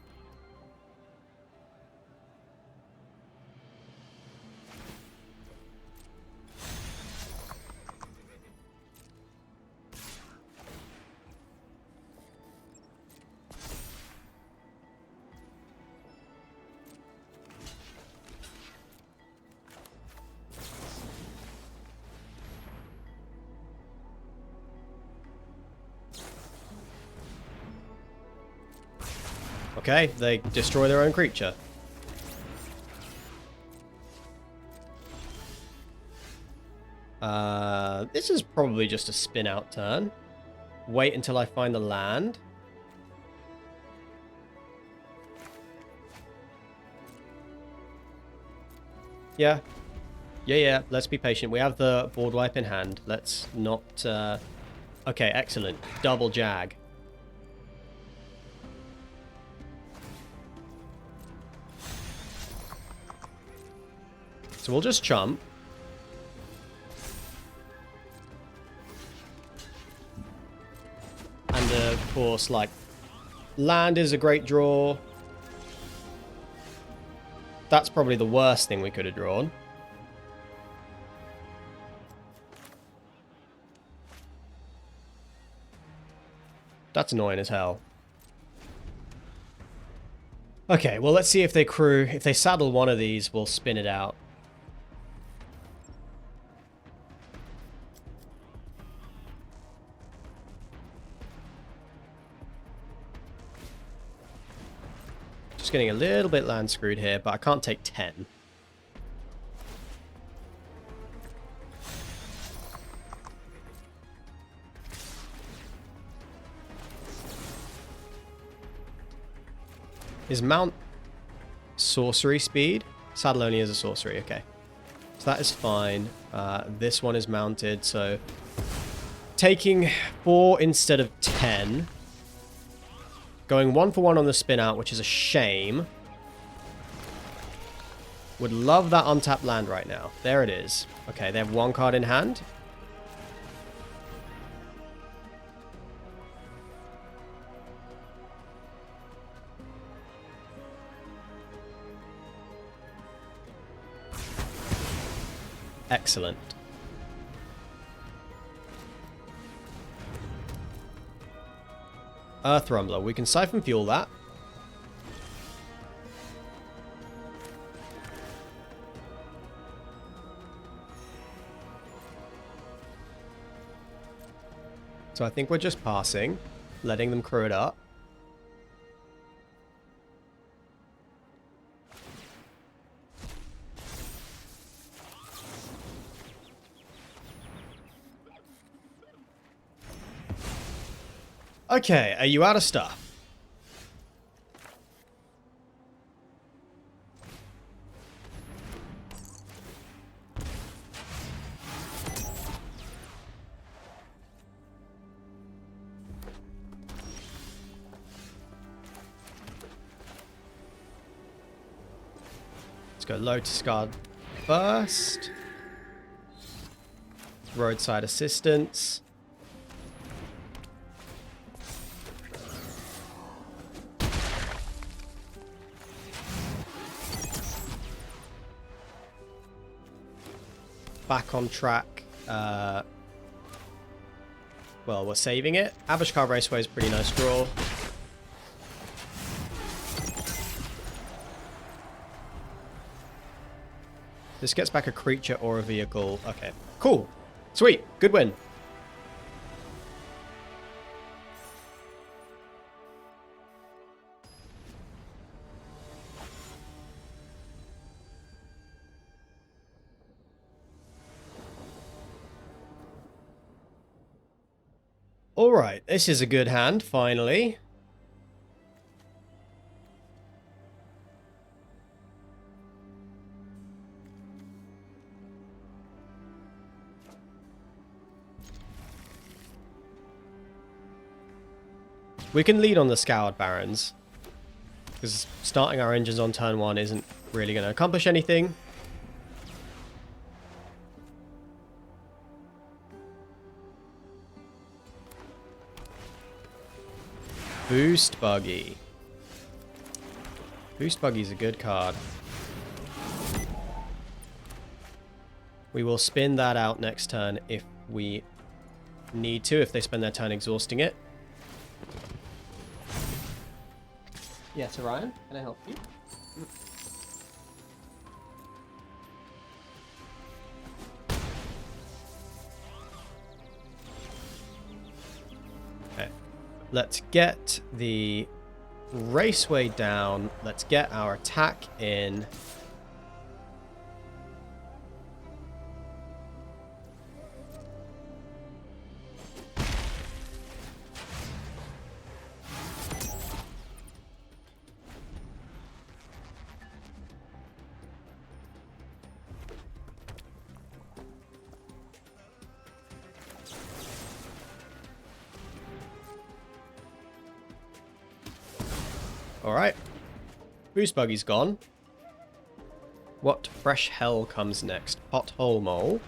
Okay, they destroy their own creature. This is probably just a spin out turn. Wait until I find the land. Yeah. Yeah, let's be patient. We have the board wipe in hand. Let's not... Okay, excellent. Double jag. So we'll just chump. And of course, like, land is a great draw. That's probably the worst thing we could have drawn. That's annoying as hell. Okay, well, let's see if they crew. If they saddle one of these, we'll spin it out. Just getting a little bit land screwed here, but I can't take 10. Is mount sorcery speed? Saddle only is a sorcery, okay. So that is fine. This one is mounted, so taking 4 instead of 10. Going 1 for 1 on the spin out, which is a shame. Would love that untapped land right now. There it is. Okay, they have 1 card in hand. Excellent. Earth Rumbler. We can Siphon Fuel that. So I think we're just passing, letting them crew it up. Okay, are you out of stuff? Let's go Lotus Guard first. Roadside Assistance. Back on track. Well, we're saving it. Avishkar Raceway is a pretty nice draw. This gets back a creature or a vehicle. Okay, cool. Sweet. Good win. Alright, this is a good hand, finally. We can lead on the Scoured Barons, because starting our engines on turn 1 isn't really going to accomplish anything. Boost Buggy. Boost Buggy's a good card. We will spin that out next turn if we need to, if they spend their turn exhausting it. Yes, Orion, can I help you? Okay. Let's get the raceway down. Let's get our attack in. Alright. Boost Buggy's gone. What fresh hell comes next? Pothole Mole.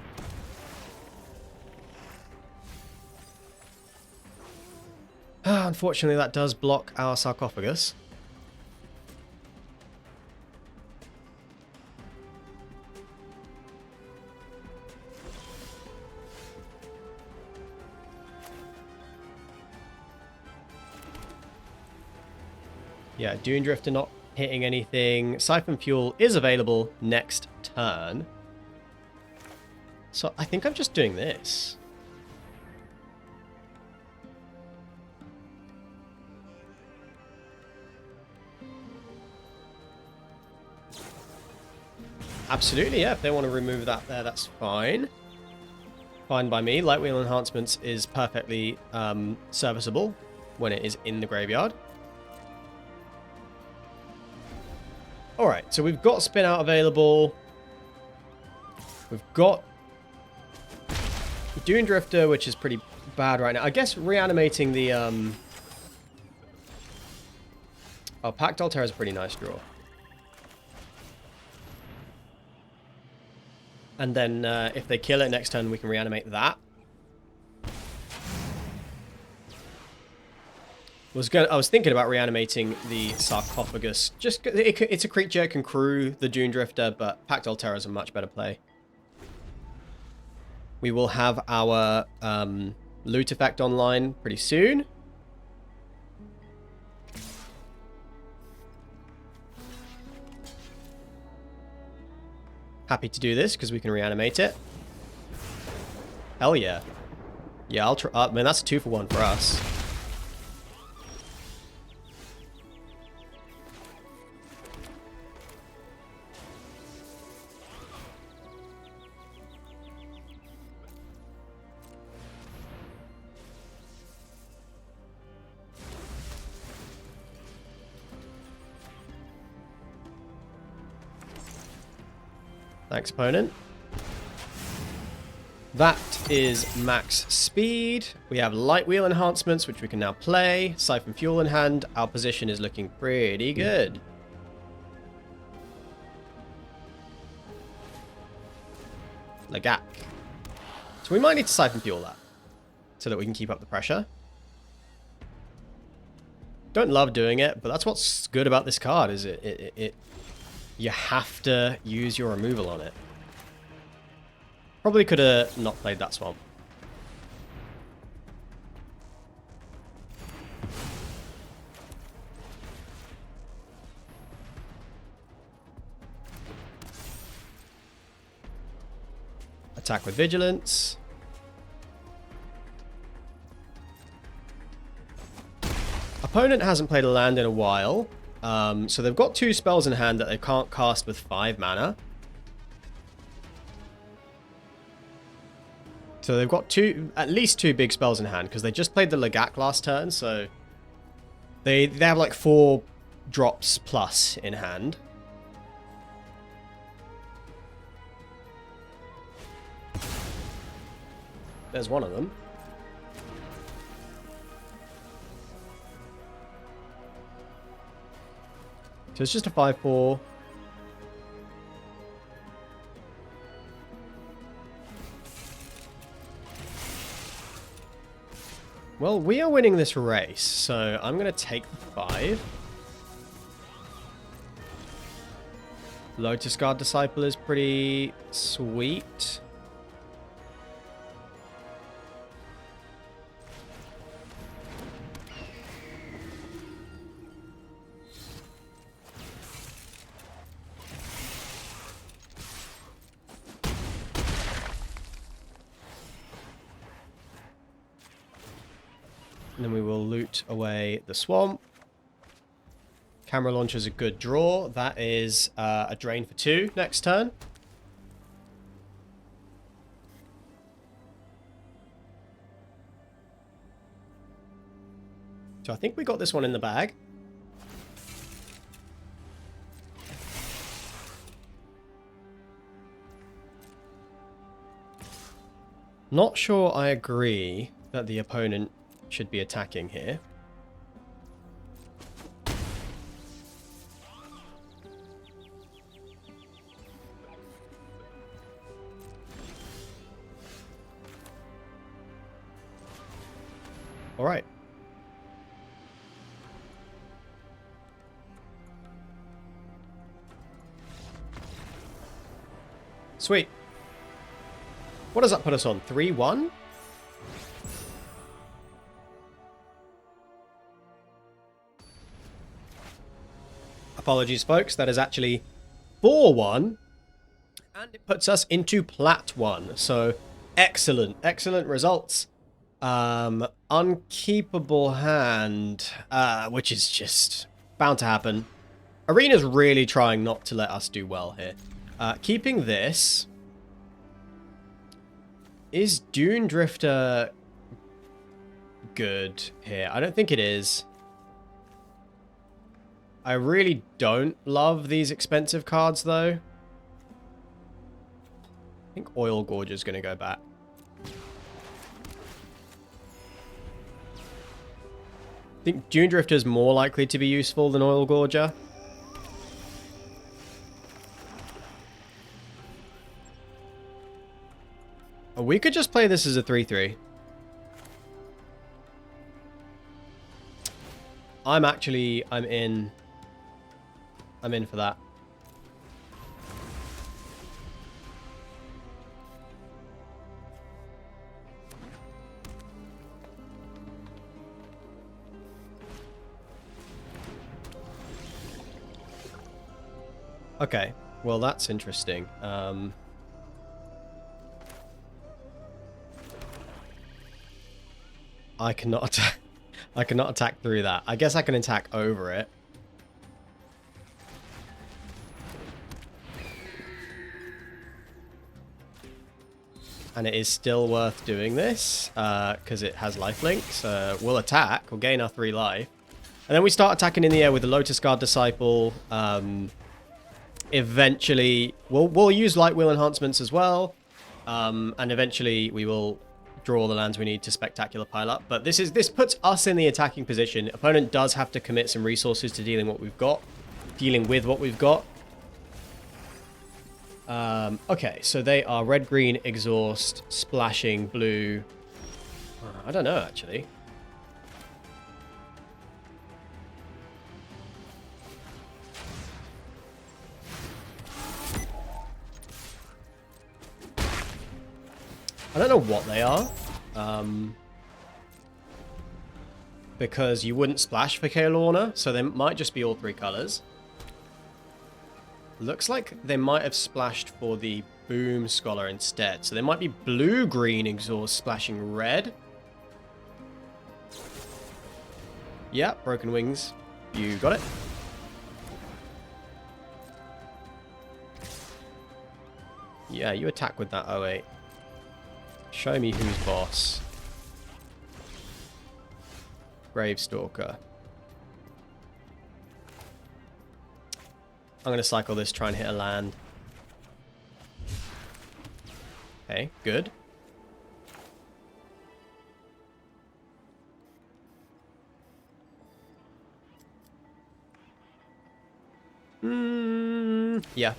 Unfortunately, that does block our sarcophagus. Yeah, Dune Drifter not hitting anything. Siphon Fuel is available next turn. So I think I'm just doing this. Absolutely, yeah. If they want to remove that there, that's fine. Fine by me. Light Wheel Enhancements is perfectly serviceable when it is in the graveyard. Alright, so we've got Spin Out available. We've got Dune Drifter, which is pretty bad right now. I guess reanimating the... Oh, Pact Altair is a pretty nice draw. And then if they kill it next turn, we can reanimate that. I was thinking about reanimating the sarcophagus. Just it's a creature, it can crew the Dune Drifter, but Pact Altair is a much better play. We will have our loot effect online pretty soon. Happy to do this because we can reanimate it. Hell yeah. Yeah, I'll try. Man, that's a 2-for-1 for us. Thanks, opponent. That is max speed. We have light wheel enhancements, which we can now play. Siphon Fuel in hand. Our position is looking pretty good. Lagak. So we might need to Siphon Fuel that so that we can keep up the pressure. Don't love doing it, but that's what's good about this card, is you have to use your removal on it. Probably could have not played that swamp. Attack with Vigilance. Opponent hasn't played a land in a while. So they've got 2 spells in hand that they can't cast with 5 mana. So they've got at least two big spells in hand, because they just played the Lagak last turn, so they have like 4 drops plus in hand. There's one of them. So it's just a 5/4. Well, we are winning this race, so I'm going to take the 5. Lotus Guard Disciple is pretty sweet. And then we will loot away the swamp. Camera launcher's a good draw. That is a drain for 2 next turn. So I think we got this one in the bag. Not sure I agree that the opponent should be attacking here. All right. Sweet. What does that put us on? 3-1? Apologies, folks. That is actually 4-1. And it puts us into Plat 1. So, excellent. Excellent results. Unkeepable hand, which is just bound to happen. Arena's really trying not to let us do well here. Keeping this... Is Dune Drifter good here? I don't think it is. I really don't love these expensive cards, though. I think Oil Gorge is going to go back. I think Dune Drifter is more likely to be useful than Oil Gorger. We could just play this as a 3-3. I'm in for that. Okay, well that's interesting. I cannot attack. I cannot attack through that. I guess I can attack over it. And it is still worth doing this because it has lifelink. So we'll attack. We'll gain our 3 life. And then we start attacking in the air with the Lotus Guard Disciple. Eventually, we'll use Light Wheel enhancements as well. And eventually we will draw all the lands we need to spectacular pile up. But this puts us in the attacking position. Opponent does have to commit some resources to dealing with what we've got. Okay, so they are red, green, exhaust, splashing, blue. I don't know, actually. I don't know what they are. Because you wouldn't splash for Kaelorna, so they might just be all 3 colors. Looks like they might have splashed for the Boom Scholar instead. So they might be blue, green, exhaust, splashing red. Yeah, Broken Wings. You got it. Yeah, you attack with that 08. Show me who's boss. Gravestalker. I'm going to cycle this, try and hit a land. Okay, good. Yeah.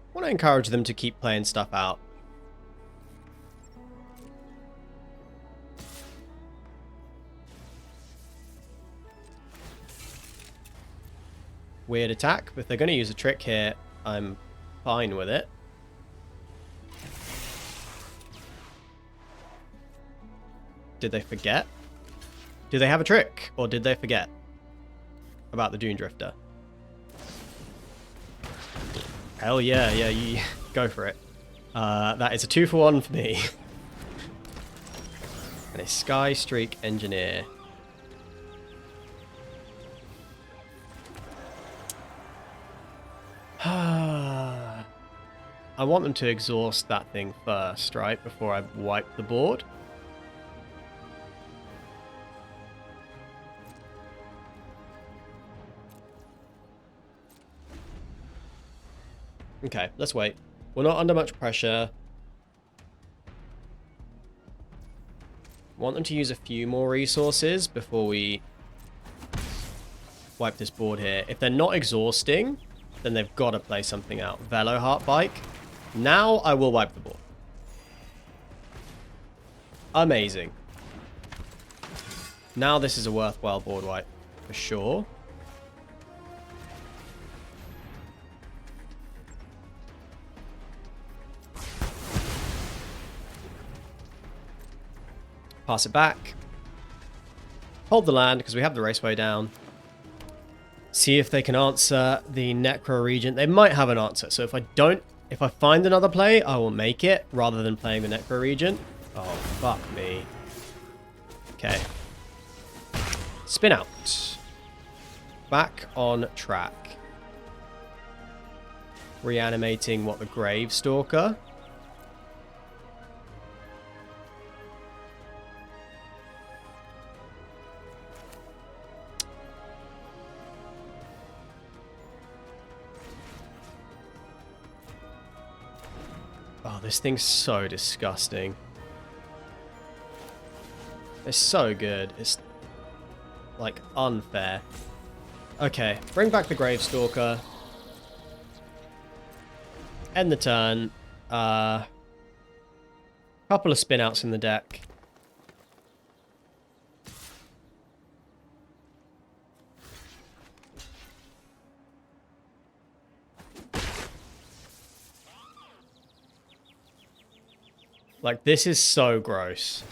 I want to encourage them to keep playing stuff out. Weird attack, but if they're going to use a trick here, I'm fine with it. Did they forget? Do they have a trick? Or did they forget about the Dune Drifter? Hell yeah, you go for it. That is a 2-for-1 for me. And a Sky Streak Engineer. I want them to exhaust that thing first, right? Before I wipe the board. Okay, let's wait. We're not under much pressure. Want them to use a few more resources before we wipe this board here. If they're not exhausting, then they've got to play something out. Velo Heart Bike. Now I will wipe the board. Amazing. Now this is a worthwhile board wipe for sure. Pass it back. Hold the land because we have the raceway down. See if they can answer the Necro Regent. They might have an answer. So if I find another play, I will make it rather than playing the Necro Regent. Oh, fuck me. Okay. Spin out. Back on track. Reanimating what, the Gravestalker? Oh, this thing's so disgusting. It's so good. It's, like, unfair. Okay, bring back the Gravestalker. End the turn. Couple of spin-outs in the deck. Like, this is so gross.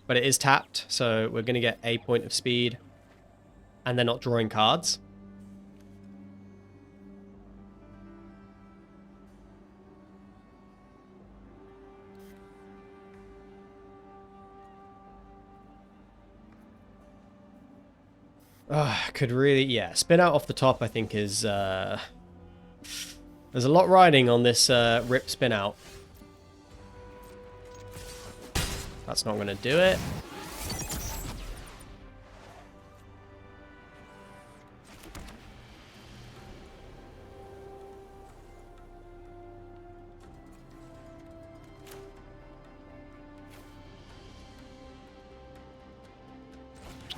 But it is tapped, so we're going to get a point of speed. And they're not drawing cards. Could really... Yeah, spin out off the top, I think, is... There's a lot riding on this rip spin out. That's not going to do it.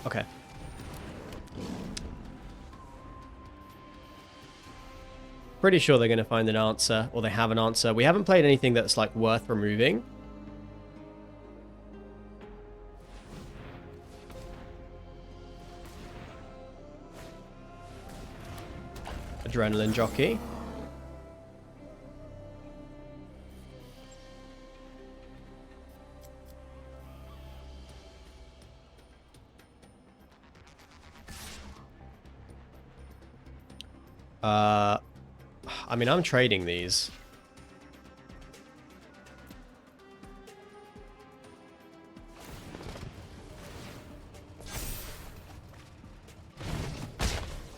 Okay. Pretty sure they're going to find an answer, or they have an answer. We haven't played anything that's, like, worth removing. Adrenaline Jockey. I mean, I'm trading these.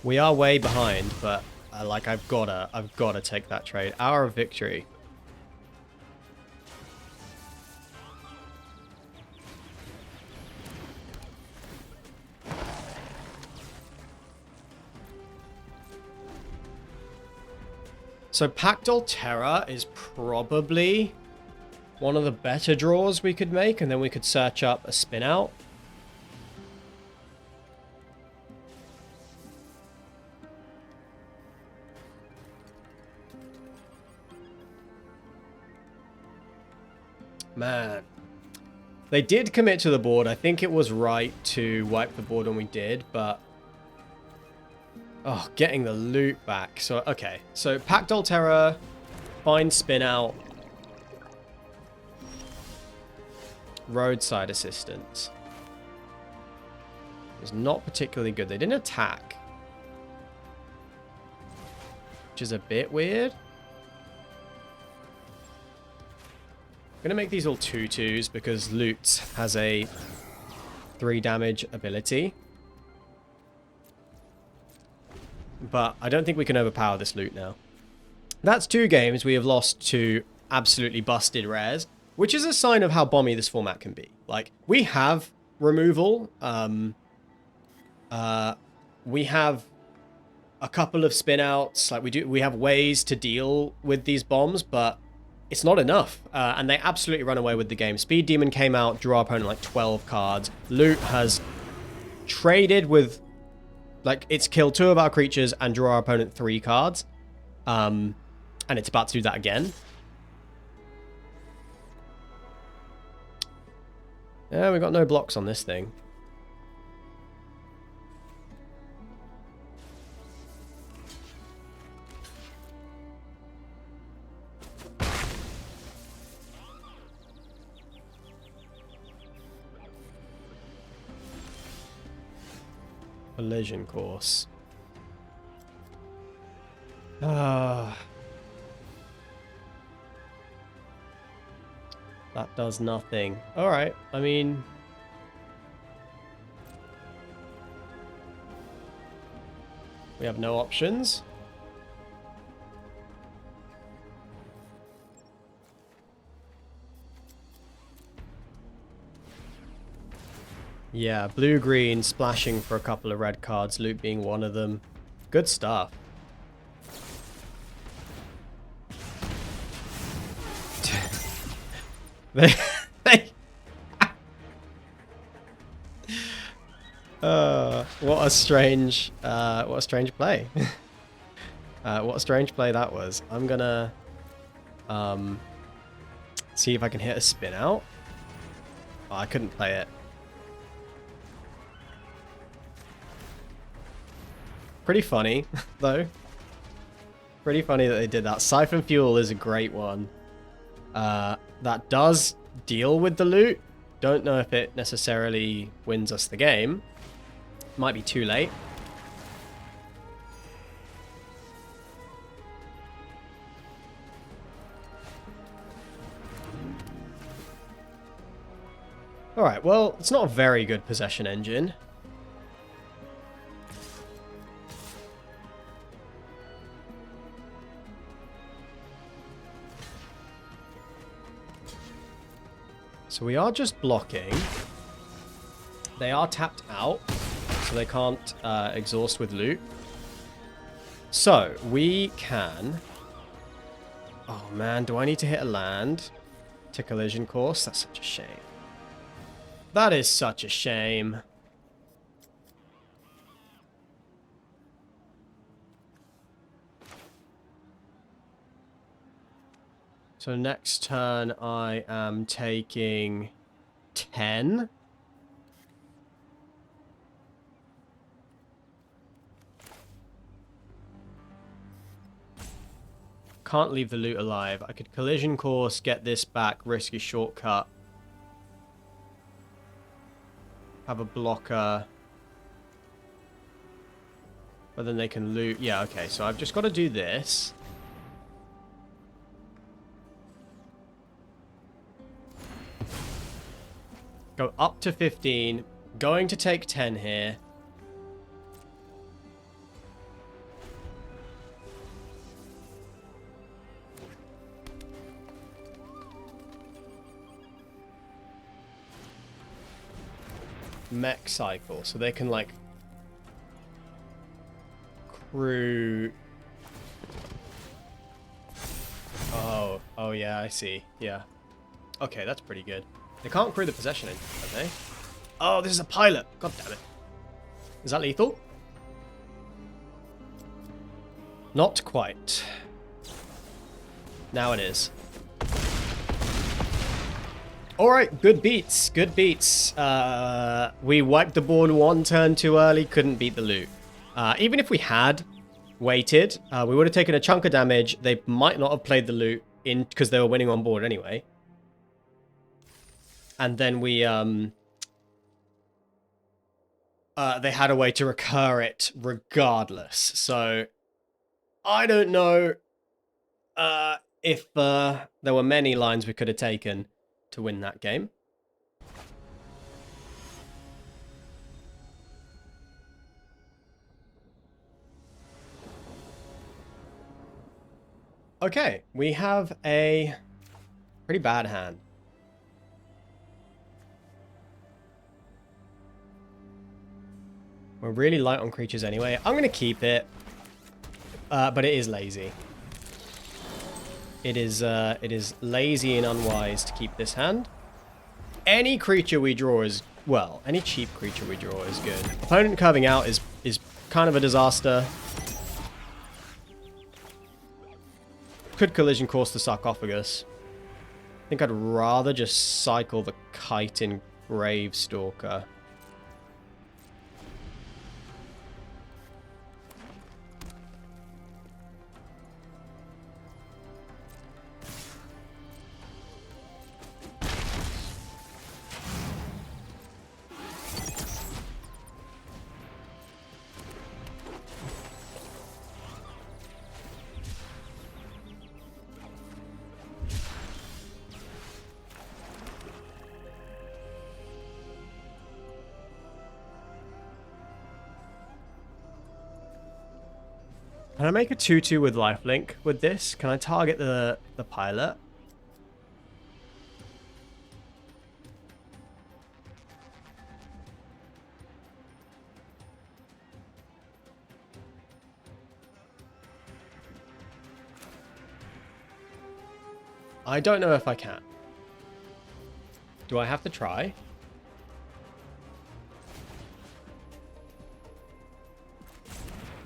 We are way behind, but like I've gotta take that trade. Hour of Victory. So Pact Altera is probably one of the better draws we could make, and then we could search up a spin out. Man. They did commit to the board. I think it was right to wipe the board when we did, but... Oh, getting the loot back. So, okay. So, Pact Altera, find spin out. Roadside Assistance. It was not particularly good. They didn't attack. which is a bit weird. I'm going to make these all 2/2s because loot has a 3 damage ability. But I don't think we can overpower this loot now. That's 2 games we have lost to absolutely busted rares, which is a sign of how bomby this format can be. Like, we have removal. We have a couple of spin outs. Like, we have ways to deal with these bombs, but it's not enough. And they absolutely run away with the game. Speed Demon came out, drew our opponent like 12 cards. Loot has traded with, like, it's killed 2 of our creatures and drew our opponent 3 cards. And it's about to do that again. Yeah, we got no blocks on this thing. Collision course. That does nothing. Alright, I mean... we have no options. Yeah, blue-green splashing for a couple of red cards, loot being one of them. Good stuff. What a strange play. What a strange play that was. I'm gonna see if I can hit a spin out. Oh, I couldn't play it. Pretty funny, though. Pretty funny that they did that. Siphon Fuel is a great one. That does deal with the loot. Don't know if it necessarily wins us the game. Might be too late. Alright, well, it's not a very good possession engine. So we are just blocking. They are tapped out, so they can't exhaust with loot. So we can... oh man, do I need to hit a land to collision course? That's such a shame. That is such a shame. So next turn I am taking 10. Can't leave the loot alive. I could collision course, get this back, risk a shortcut. Have a blocker. But then they can loot. Yeah, okay, so I've just got to do this. Go up to 15. Going to take 10 here. Mech cycle, so they can like crew. Oh yeah, I see. Yeah. Okay, that's pretty good. They can't crew the possession engine, can they? Oh, this is a pilot. God damn it. Is that lethal? Not quite. Now it is. Alright, good beats. Good beats. We wiped the board 1 turn too early. Couldn't beat the loot. Even if we had waited, we would have taken a chunk of damage. They might not have played the loot in because they were winning on board anyway. And then we, they had a way to recur it regardless. So, I don't know if there were many lines we could have taken to win that game. Okay, we have a pretty bad hand. We're really light on creatures anyway. I'm going to keep it, but it is lazy. It is lazy and unwise to keep this hand. Any creature we draw is, well, any cheap creature we draw is good. Opponent curving out is kind of a disaster. Could collision course the sarcophagus. I think I'd rather just cycle the Kite in Gravestalker. Can I make a 2/2 with lifelink with this? Can I target the pilot? I don't know if I can. Do I have to try?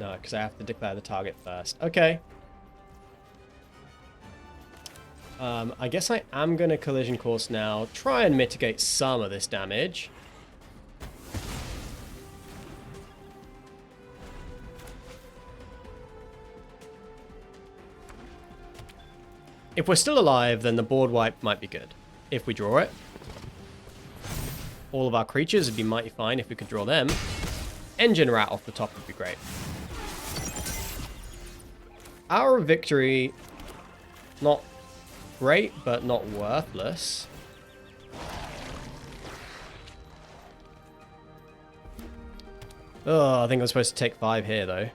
No, because I have to declare the target first. Okay. I guess I am going to collision course now. Try and mitigate some of this damage. If we're still alive, then the board wipe might be good. If we draw it. All of our creatures would be mighty fine if we could draw them. Engine Rat off the top would be great. Our victory, not great, but not worthless. Oh, I think I'm supposed to take 5 here, though.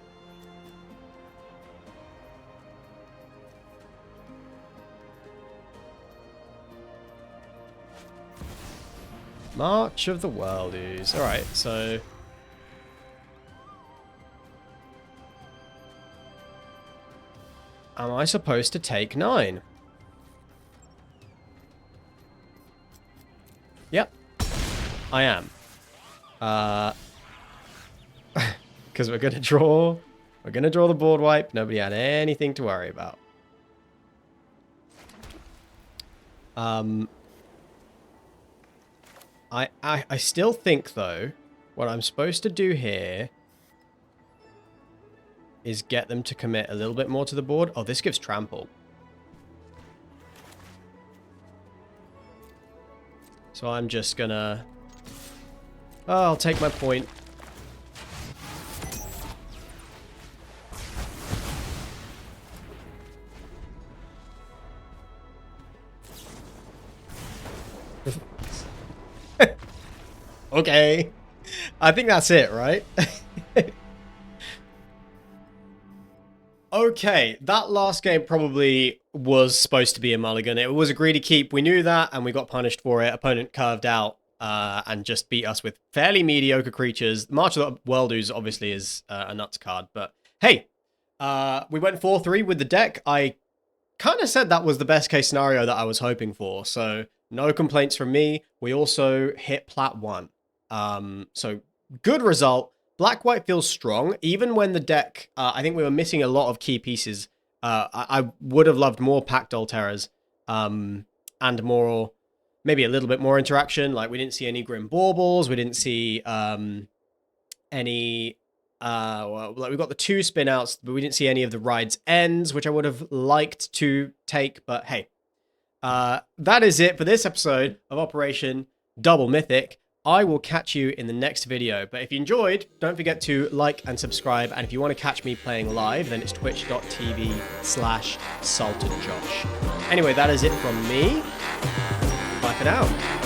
March of the World Ooze. Alright, so... am I supposed to take 9? Yep. I am. Because we're gonna draw the board wipe. Nobody had anything to worry about. I still think, though, what I'm supposed to do here is get them to commit a little bit more to the board. Oh, this gives trample. So I'm just gonna... oh, I'll take my point. Okay. I think that's it, right? Okay, that last game probably was supposed to be a mulligan. It was a greedy keep. We knew that, and we got punished for it. Opponent curved out and just beat us with fairly mediocre creatures. March of the World Ooze obviously is a nuts card, but hey, we went 4-3 with the deck. I kind of said that was the best case scenario that I was hoping for, so no complaints from me. We also hit Plat 1. So good result. Black-white feels strong, even when the deck, I think we were missing a lot of key pieces. I would have loved more packed Alterras, and more, maybe a little bit more interaction. Like, we didn't see any Grim Baubles, we didn't see any, well, like, we got the 2 spin-outs, but we didn't see any of the Ride's Ends, which I would have liked to take, but hey. That is it for this episode of Operation Double Mythic. I will catch you in the next video. But if you enjoyed, don't forget to like and subscribe. And if you want to catch me playing live, then it's twitch.tv/saltedjosh. Anyway, that is it from me. Bye for now.